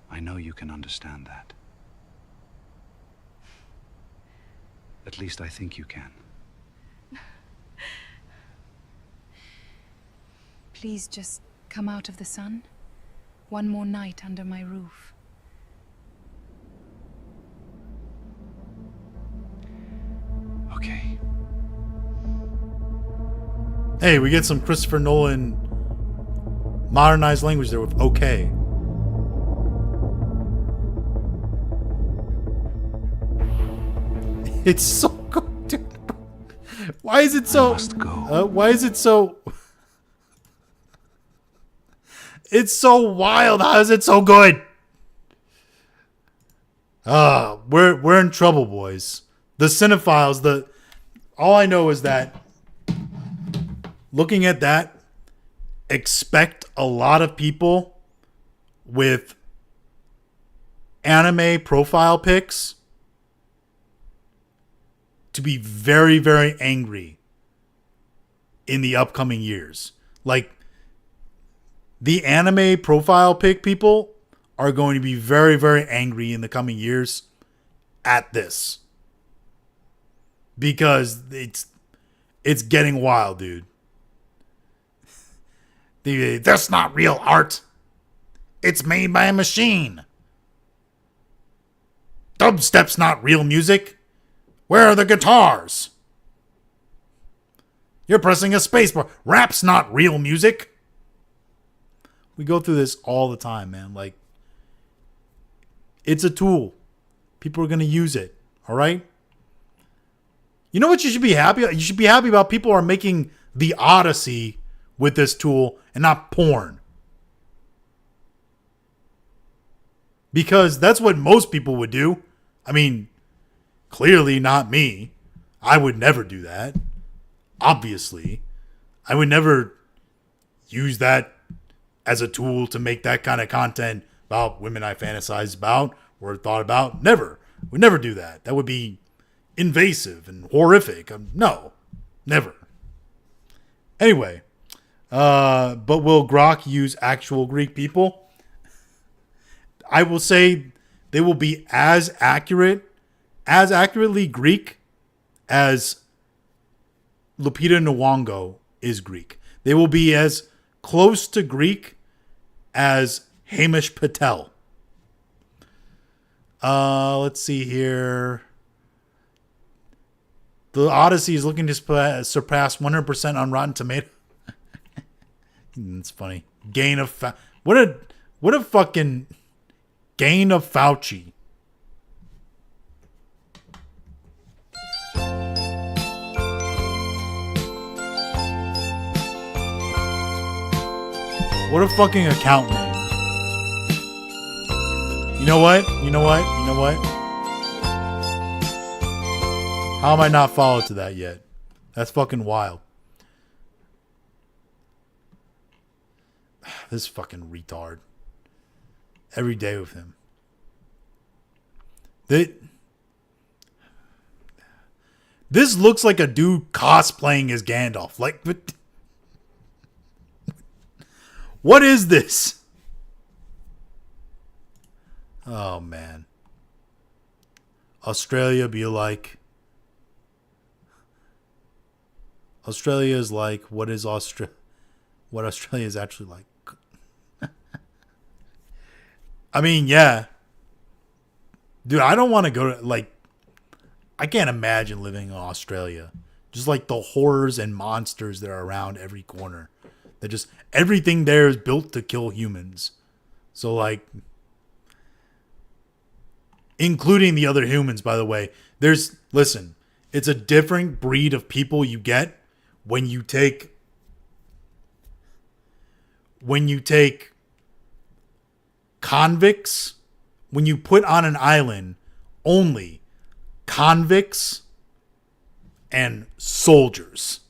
I know you can understand that. At least I think you can. Please just come out of the sun. One more night under my roof. Okay. hey, we get some Christopher Nolan modernized language there with okay. It's so good, dude. Why is it so? I must go. Why is it so? It's so wild. How is it so good? We're in trouble, boys. The cinephiles. All I know is that looking at that, expect a lot of people with anime profile pics to be very, very angry in the upcoming years. Like, the anime profile pic people are going to be very, very angry in the coming years at this. Because it's getting wild, dude. That's not real art. It's made by a machine. Dubstep's not real music. Where are the guitars? You're pressing a spacebar. Rap's not real music. We go through this all the time, man. Like, it's a tool. People are going to use it. All right? You know what you should be happy about? You should be happy about people are making the Odyssey with this tool and not porn. Because that's what most people would do. I mean, clearly not me. I would never do that. Obviously. I would never use that as a tool to make that kind of content about women I fantasize about or thought about. Never. Would never do that. That would be invasive and horrific. No. Never. Anyway. But will Grok use actual Greek people? I will say they will be as accurately Greek as Lupita Nyong'o is Greek. They will be as close to Greek as Hamish Patel. Let's see here. The Odyssey is looking to surpass 100% on Rotten Tomatoes. It's funny. What a fucking gain of Fauci. What a fucking account name. You know what? How am I not followed to that yet? That's fucking wild. This fucking retard. Every day with him. This looks like a dude cosplaying as Gandalf. Like, what is this? Oh, man. Australia be like... Australia is like what Australia is actually like. I mean, yeah. Dude, I don't want to go to, like, I can't imagine living in Australia. Just like the horrors and monsters that are around every corner. That just, everything there is built to kill humans. So, like, including the other humans, by the way. Listen, it's a different breed of people you get when you take convicts, when you put on an island only convicts and soldiers,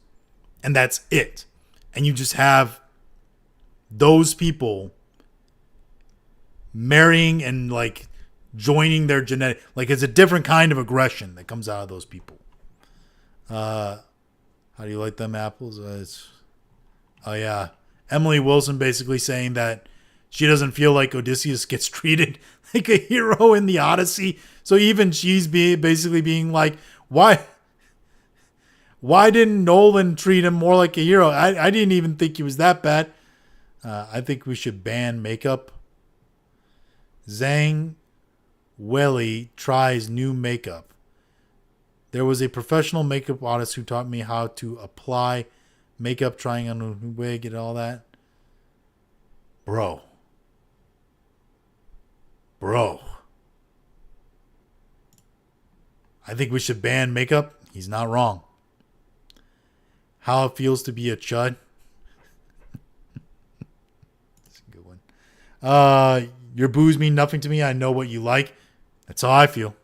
and that's it. And you just have those people marrying and like joining their genetic, like it's a different kind of aggression that comes out of those people. How do you like them apples? Oh yeah, Emily Wilson basically saying that she doesn't feel like Odysseus gets treated like a hero in the Odyssey. So even she's basically being like, why didn't Nolan treat him more like a hero? I didn't even think he was that bad. I think we should ban makeup. Zhang Welly tries new makeup. There was a professional makeup artist who taught me how to apply makeup, trying on a wig and all that. Bro. I think we should ban makeup. He's not wrong. How it feels to be a chud. That's a good one. Your boos mean nothing to me. I know what you like. That's how I feel.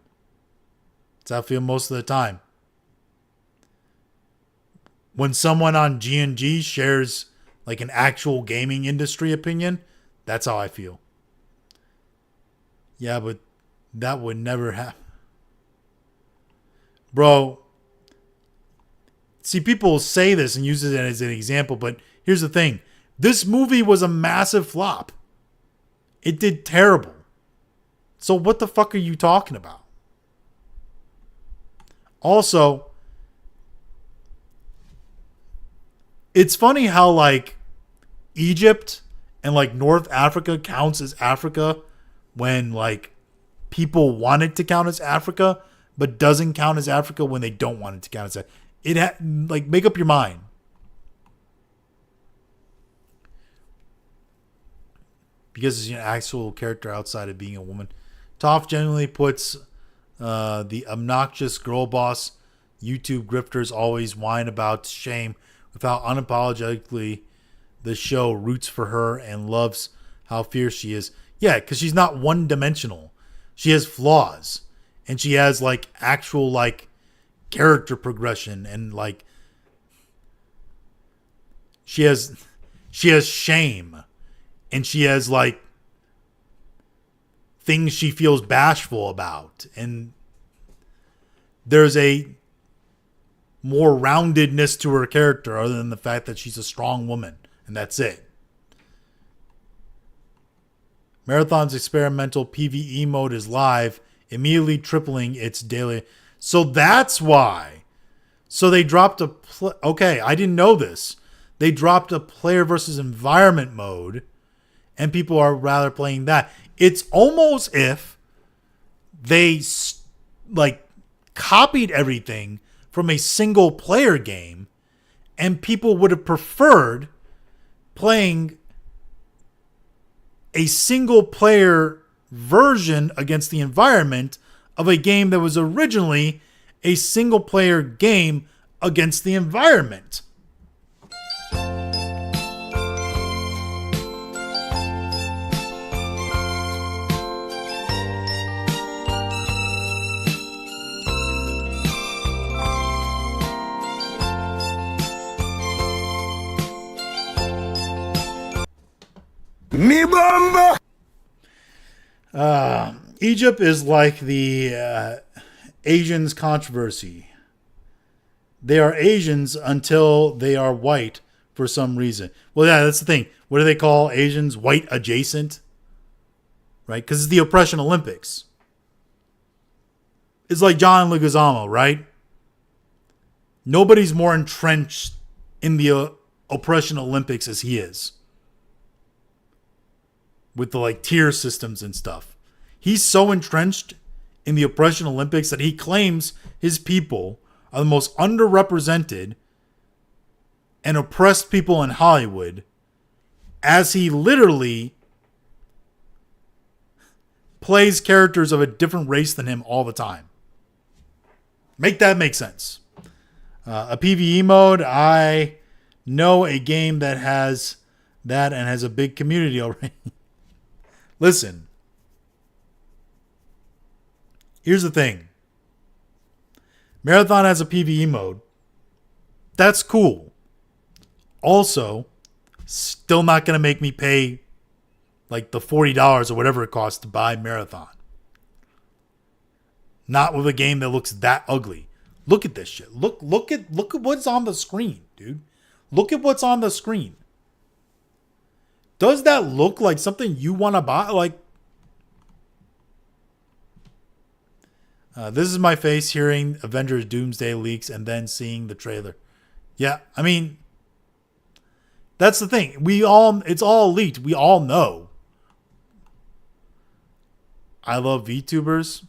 That's how I feel most of the time. When someone on G&G shares like an actual gaming industry opinion, that's how I feel. Yeah, but that would never happen. Bro, see, people say this and use it as an example, but here's the thing. This movie was a massive flop. It did terrible. So what the fuck are you talking about? Also, it's funny how like Egypt and like North Africa counts as Africa when like people want it to count as Africa, but doesn't count as Africa when they don't want it to count as Africa. Like, make up your mind. Because it's an actual character outside of being a woman. Toph generally puts the obnoxious girl boss YouTube grifters always whine about shame without unapologetically the show roots for her and loves how fierce she is. Yeah, because she's not one-dimensional. She has flaws. And she has, like, actual, like, character progression. And, like, she has shame. And she has, like, things she feels bashful about. And there's a more roundedness to her character other than the fact that she's a strong woman. And that's it. Marathon's experimental PvE mode is live, immediately tripling its daily. So that's why. So they dropped okay, I didn't know this. They dropped a player versus environment mode, and people are rather playing that. It's almost if they like copied everything from a single player game, and people would have preferred playing a single player version against the environment of a game that was originally a single player game against the environment. Me bomba! Egypt is like the Asians controversy. They are Asians until they are white for some reason. Well, yeah, that's the thing. What do they call Asians? White adjacent? Right? Because it's the oppression Olympics. It's like John Leguizamo, right? Nobody's more entrenched in the oppression Olympics as he is. With the like tier systems and stuff. He's so entrenched in the oppression Olympics that he claims his people are the most underrepresented and oppressed people in Hollywood, as he literally plays characters of a different race than him all the time. Make that make sense. A PvE mode, I know a game that has that and has a big community already. Listen, here's the thing. Marathon has a PvE mode. That's cool. Also, still not going to make me pay like the $40 or whatever it costs to buy Marathon. Not with a game that looks that ugly. Look at this shit. Look at what's on the screen, dude. Look at what's on the screen. Does that look like something you want to buy? Like, this is my face hearing Avengers Doomsday leaks and then seeing the trailer. Yeah, I mean, that's the thing. It's all leaked. We all know. I love VTubers.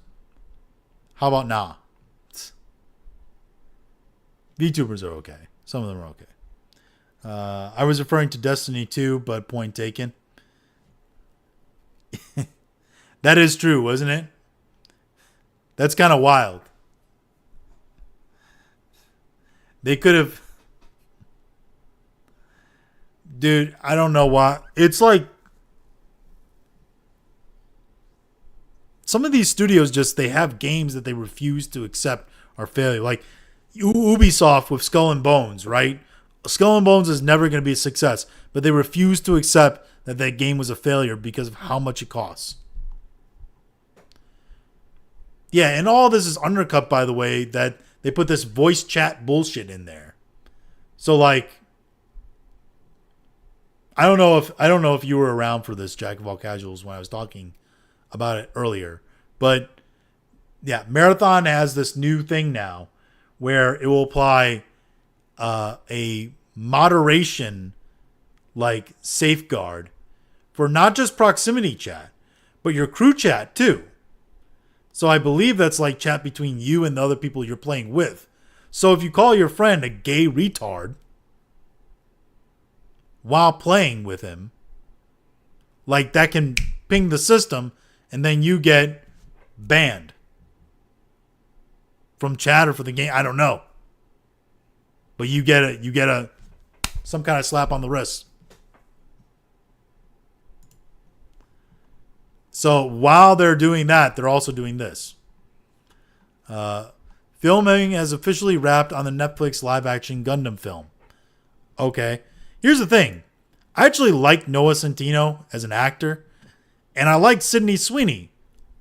How about nah? VTubers are okay. Some of them are okay. I was referring to Destiny 2, but point taken. That is true, wasn't it? That's kind of wild. They could have... Dude, I don't know why. It's like... Some of these studios they have games that they refuse to accept are failure. Like Ubisoft with Skull and Bones, right? Skull and Bones is never going to be a success, but they refuse to accept that that game was a failure because of how much it costs. Yeah, and all this is undercut, by the way, that they put this voice chat bullshit in there. So like, I don't know if you were around for this, Jack of All Casuals, when I was talking about it earlier, but yeah, Marathon has this new thing now where it will apply a moderation like safeguard for not just proximity chat, but your crew chat too. So I believe that's like chat between you and the other people you're playing with. So if you call your friend a gay retard while playing with him, like that can ping the system and then you get banned from chat or for the game. I don't know. But you get some kind of slap on the wrist. So while they're doing that, they're also doing this. Filming has officially wrapped on the Netflix live-action Gundam film. Okay. Here's the thing. I actually like Noah Centineo as an actor. And I like Sydney Sweeney,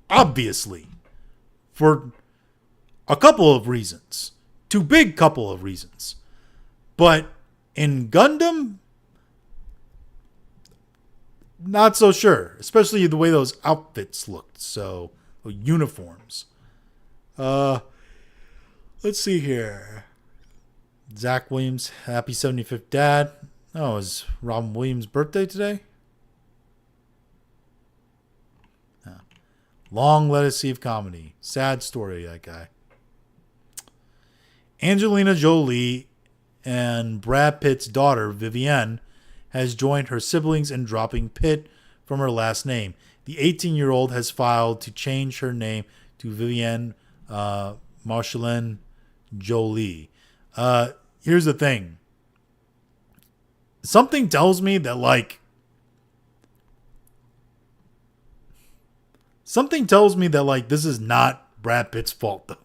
obviously, for a couple of reasons. Two big couple of reasons. But in Gundam, not so sure. Especially the way those outfits looked. So, uniforms. Let's see here. Zach Williams, happy 75th dad. Oh, is Robin Williams' birthday today? Yeah. Long legacy of comedy. Sad story, that guy. Angelina Jolie and Brad Pitt's daughter, Vivienne, has joined her siblings in dropping Pitt from her last name. The 18-year-old has filed to change her name to Vivienne Marcelin Jolie. Here's the thing. Something tells me that, this is not Brad Pitt's fault, though.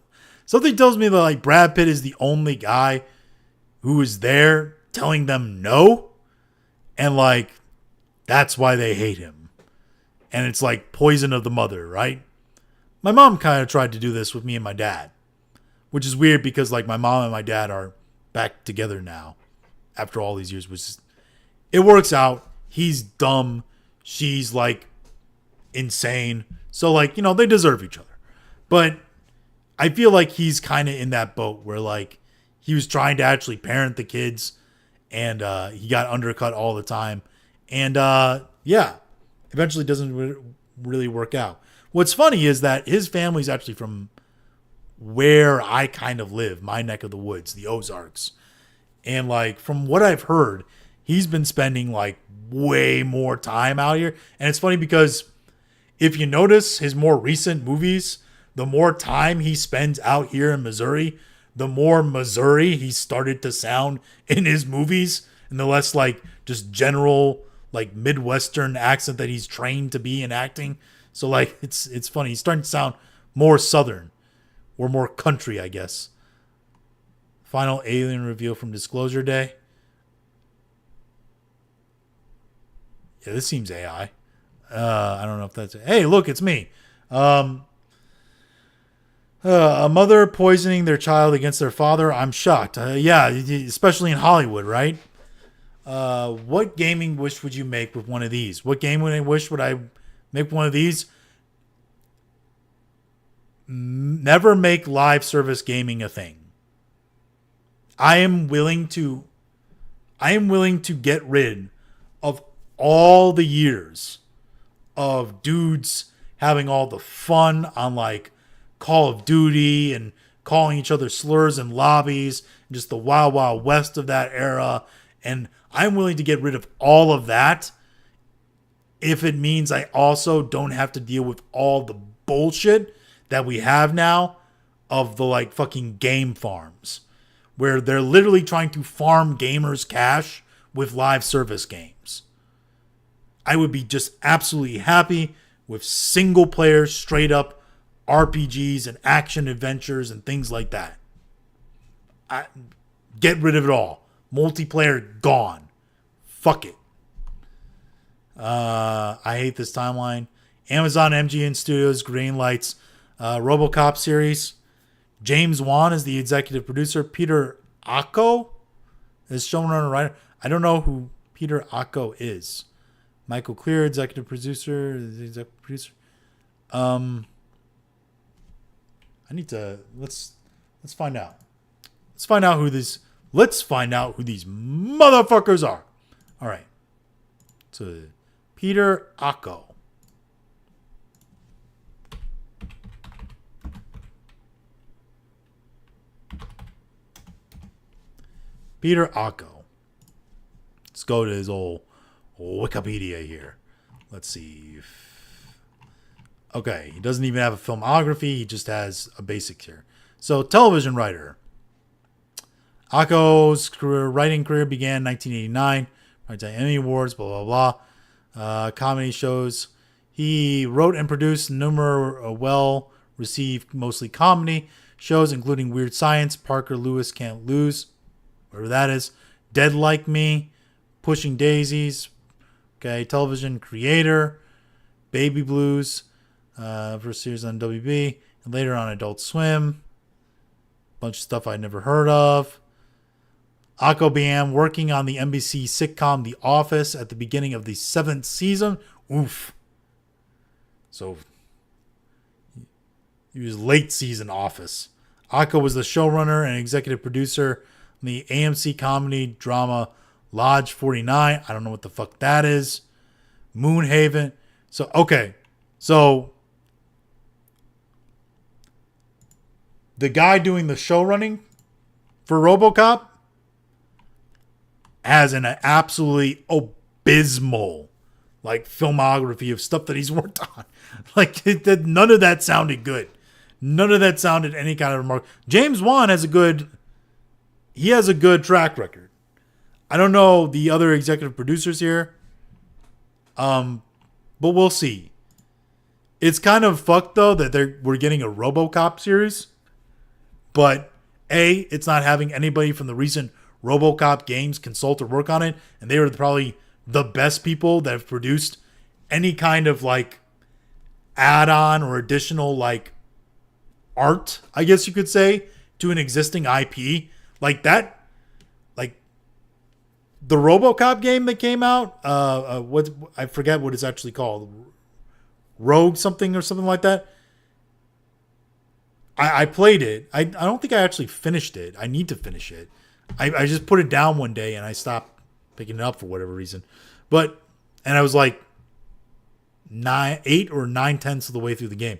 Something tells me that, Brad Pitt is the only guy who is there telling them no. And, that's why they hate him. And it's like poison of the mother, right? My mom kind of tried to do this with me and my dad. Which is weird because, my mom and my dad are back together now. After all these years, which is... It works out. He's dumb. She's, insane. So, they deserve each other. But I feel like he's kind of in that boat where, he was trying to actually parent the kids. and he got undercut all the time. And eventually doesn't really work out. What's funny is that his family's actually from where I kind of live, my neck of the woods, the Ozarks. And like from what I've heard, he's been spending like way more time out here. And it's funny because if you notice his more recent movies, the more time he spends out here in Missouri, the more Missouri he started to sound in his movies, and the less like just general like Midwestern accent that he's trained to be in acting. So like it's funny. He's starting to sound more Southern or more country, I guess. Final alien reveal from Disclosure Day. Yeah, this seems AI. I don't know if that's... Hey, look, it's me. A mother poisoning their child against their father. I'm shocked. Yeah, especially in Hollywood, right? What gaming wish would you make with one of these? What game wish would I make with one of these? Never make live service gaming a thing. I am willing to get rid of all the years of dudes having all the fun on like Call of Duty and calling each other slurs in lobbies, and just the wild, wild west of that era. And I'm willing to get rid of all of that if it means I also don't have to deal with all the bullshit that we have now of the like fucking game farms, where they're literally trying to farm gamers' cash with live service games. I would be just absolutely happy with single player, straight up RPGs and action adventures and things like that. Get rid of it all. Multiplayer gone. Fuck it. I hate this timeline. Amazon MGM Studios green lights RoboCop series. James Wan is the executive producer. Peter Acco is showrunner writer. I don't know who Peter Acco is. Michael Clear, executive producer. I need to let's find out. Let's find out who these motherfuckers are. All right. So Peter Acco. Peter Acco. Let's go to his old Wikipedia here. Let's see. Okay, he doesn't even have a filmography. He just has a basic here. So, television writer. Acco's writing career began in 1989. Primetime Emmy Awards, blah, blah, blah. Comedy shows. He wrote and produced numerous well-received, mostly comedy shows, including Weird Science, Parker Lewis Can't Lose, whatever that is, Dead Like Me, Pushing Daisies. Okay, television creator, Baby Blues, first series on WB, and later on Adult Swim. Bunch of stuff I'd never heard of. Akko began working on the NBC sitcom The Office at the beginning of the 7th season. Oof. So, he was late season Office. Akko was the showrunner and executive producer on the AMC comedy drama Lodge 49. I don't know what the fuck that is. Moonhaven. So, okay. So, the guy doing the show running for RoboCop has an absolutely abysmal like filmography of stuff that he's worked on. Like, none of that sounded good. None of that sounded any kind of remark. James Wan has a good track record. I don't know the other executive producers here. But we'll see. It's kind of fucked though that we're getting a RoboCop series. But A, it's not having anybody from the recent RoboCop games consult or work on it, and they were probably the best people that have produced any kind of like add-on or additional like art, I guess you could say, to an existing IP. Like that, the RoboCop game that came out, I forget what it's actually called, Rogue something or something like that. I played it. I don't think I actually finished it. I need to finish it. I just put it down one day and I stopped picking it up for whatever reason. And I was like 8 or 9/10 of the way through the game.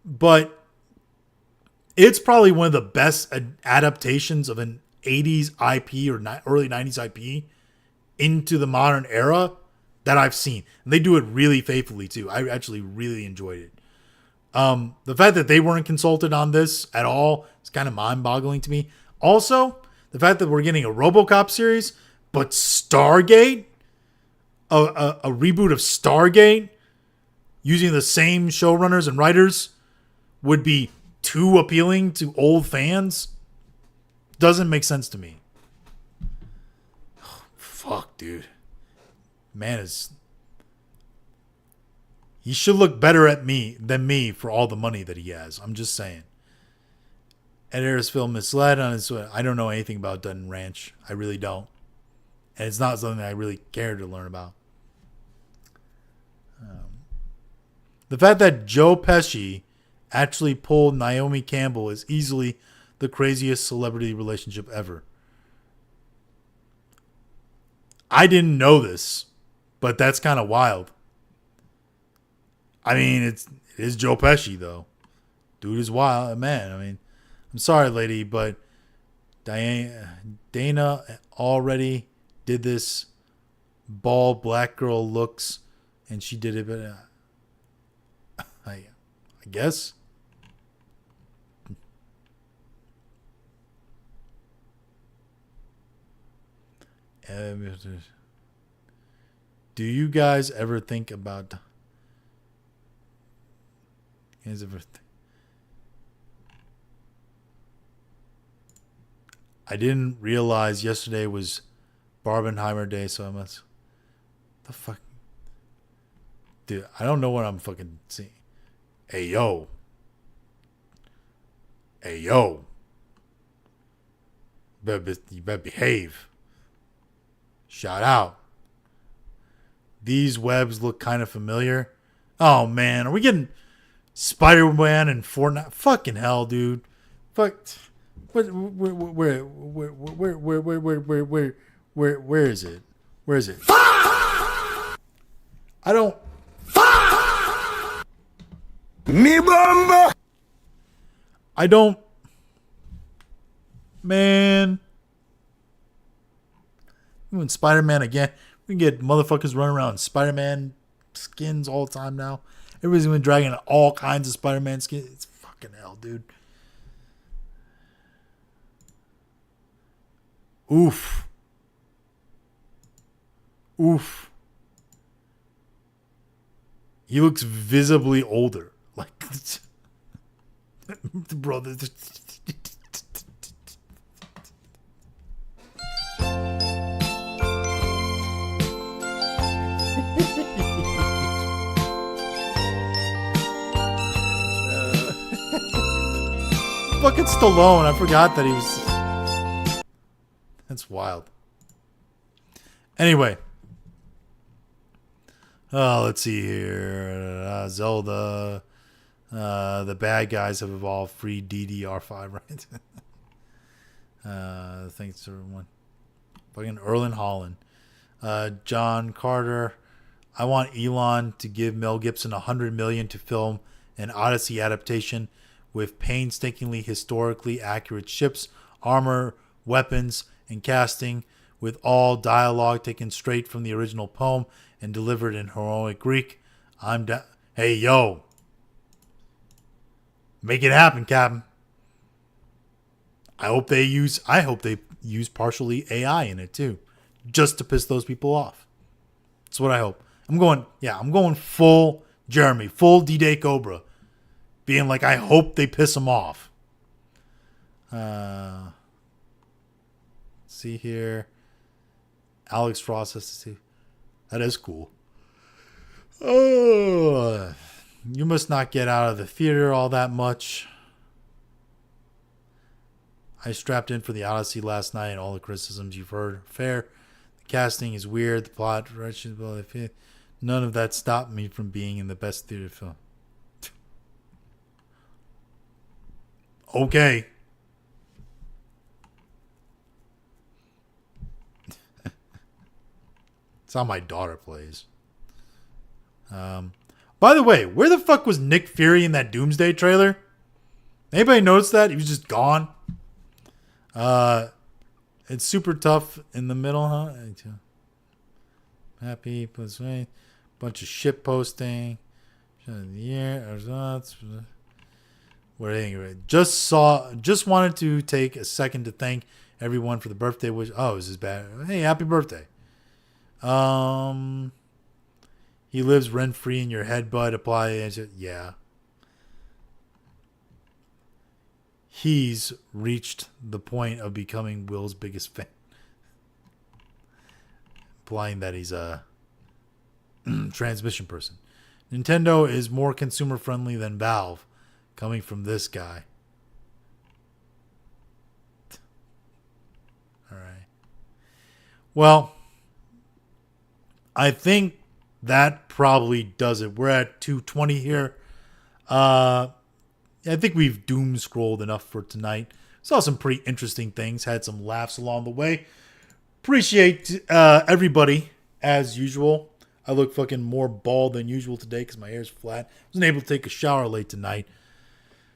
But it's probably one of the best adaptations of an 80s IP or early 90s IP into the modern era that I've seen. And they do it really faithfully too. I actually really enjoyed it. The fact that they weren't consulted on this at all is kind of mind-boggling to me. Also, the fact that we're getting a RoboCop series, but Stargate, a reboot of Stargate, using the same showrunners and writers, would be too appealing to old fans. Doesn't make sense to me. Oh, fuck, dude. Man is... He should look better than me for all the money that he has. I'm just saying. Editor's film misled on his... I don't know anything about Dutton Ranch. I really don't. And it's not something that I really care to learn about. The fact that Joe Pesci actually pulled Naomi Campbell is easily the craziest celebrity relationship ever. I didn't know this, but that's kind of wild. I mean, it is Joe Pesci, though. Dude is wild, man. I mean, I'm sorry, lady, but Dana already did this bald black girl looks, and she did it, but I guess. Do you guys ever think about... I didn't realize yesterday was Barbenheimer Day, so I must... The fuck? Dude, I don't know what I'm fucking seeing. Hey, yo. Hey, yo. You better behave. Shout out. These webs look kind of familiar. Oh, man. Are we getting Spider-Man and Fortnite? Fucking hell, dude. Fuck. Where is it? Where is it? I don't... Me bomba! I don't... Man. Even Spider-Man again. We can get motherfuckers running around in Spider-Man skins all the time now. Everybody's been dragging all kinds of Spider-Man skins. It's fucking hell, dude. Oof. Oof. He looks visibly older. Like, bro, fucking Stallone. I forgot that he was... That's wild. Anyway. Let's see here. Zelda. The bad guys have evolved. Free DDR5, right? Thanks to everyone. Fucking Erlen Holland. John Carter. I want Elon to give Mel Gibson $100 million to film an Odyssey adaptation with painstakingly historically accurate ships, armor, weapons, and casting, with all dialogue taken straight from the original poem and delivered in heroic Greek. I'm down. Hey, yo. Make it happen, Captain. I hope they use partially AI in it too, just to piss those people off. That's what I hope. I'm going full Jeremy, full D-Day Cobra, being like, I hope they piss him off. See here, Alex Frost has to see. That is cool. Oh, you must not get out of the theater all that much. I strapped in for the Odyssey last night and all the criticisms you've heard. Fair. The casting is weird. The plot direction. None of that stopped me from being in the best theater film. Okay. That's how my daughter plays. By the way, where the fuck was Nick Fury in that Doomsday trailer? Anybody notice that? He was just gone. It's super tough in the middle, huh? Happy, bunch of shit posting. Just wanted to take a second to thank everyone for the birthday wish. Oh, this is bad. Hey, happy birthday. He lives rent free in your head, bud. Apply. Yeah. He's reached the point of becoming Will's biggest fan. Implying that he's a transmission person. Nintendo is more consumer friendly than Valve, coming from this guy. All right. Well, I think that probably does it. We're at 2:20 here. I think we've doom scrolled enough for tonight. Saw some pretty interesting things. Had some laughs along the way. Appreciate everybody as usual. I look fucking more bald than usual today because my hair's flat. Wasn't able to take a shower late tonight.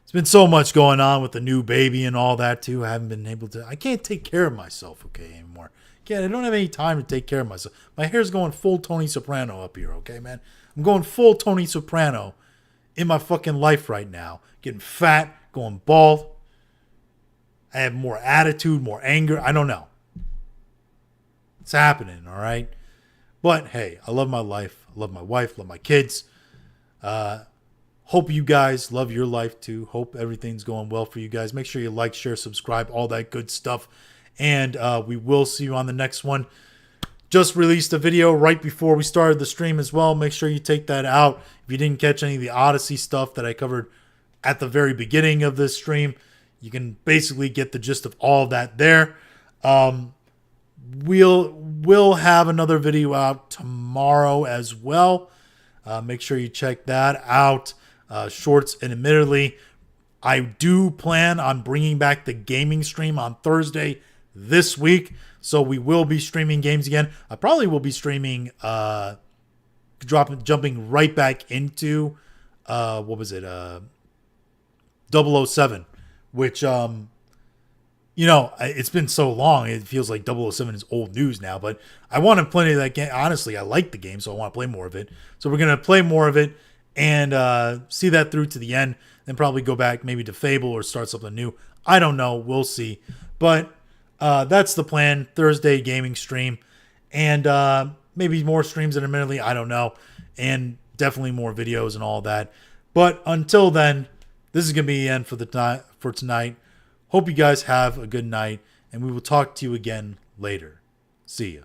There's been so much going on with the new baby and all that too. I haven't been able to. I can't take care of myself, okay, anymore. I don't have any time to take care of myself. My hair's going full Tony Soprano up here, okay, man? I'm going full Tony Soprano in my fucking life right now. Getting fat, going bald. I have more attitude, more anger. I don't know. It's happening, all right? But, hey, I love my life. I love my wife, love my kids. Hope you guys love your life, too. Hope everything's going well for you guys. Make sure you like, share, subscribe, all that good stuff. And we will see you on the next one. Just released a video right before we started the stream as well. Make sure you take that out. If you didn't catch any of the Odessy stuff that I covered at the very beginning of this stream, you can basically get the gist of all of that there. We'll have another video out tomorrow as well. Make sure you check that out. Shorts, and admittedly, I do plan on bringing back the gaming stream on Thursday this week, so we will be streaming games again. I probably will be streaming jumping right back into 007, which it's been so long, it feels like 007 is old news now, but I want to play that game. Honestly, I like the game, so I want to play more of it. So we're going to play more of it and see that through to the end, then probably go back maybe to Fable or start something new. I don't know. We'll see. But that's the plan. Thursday gaming stream. And maybe more streams intermittently. I don't know. And definitely more videos and all that. But until then, this is going to be the end for tonight. Hope you guys have a good night. And we will talk to you again later. See ya.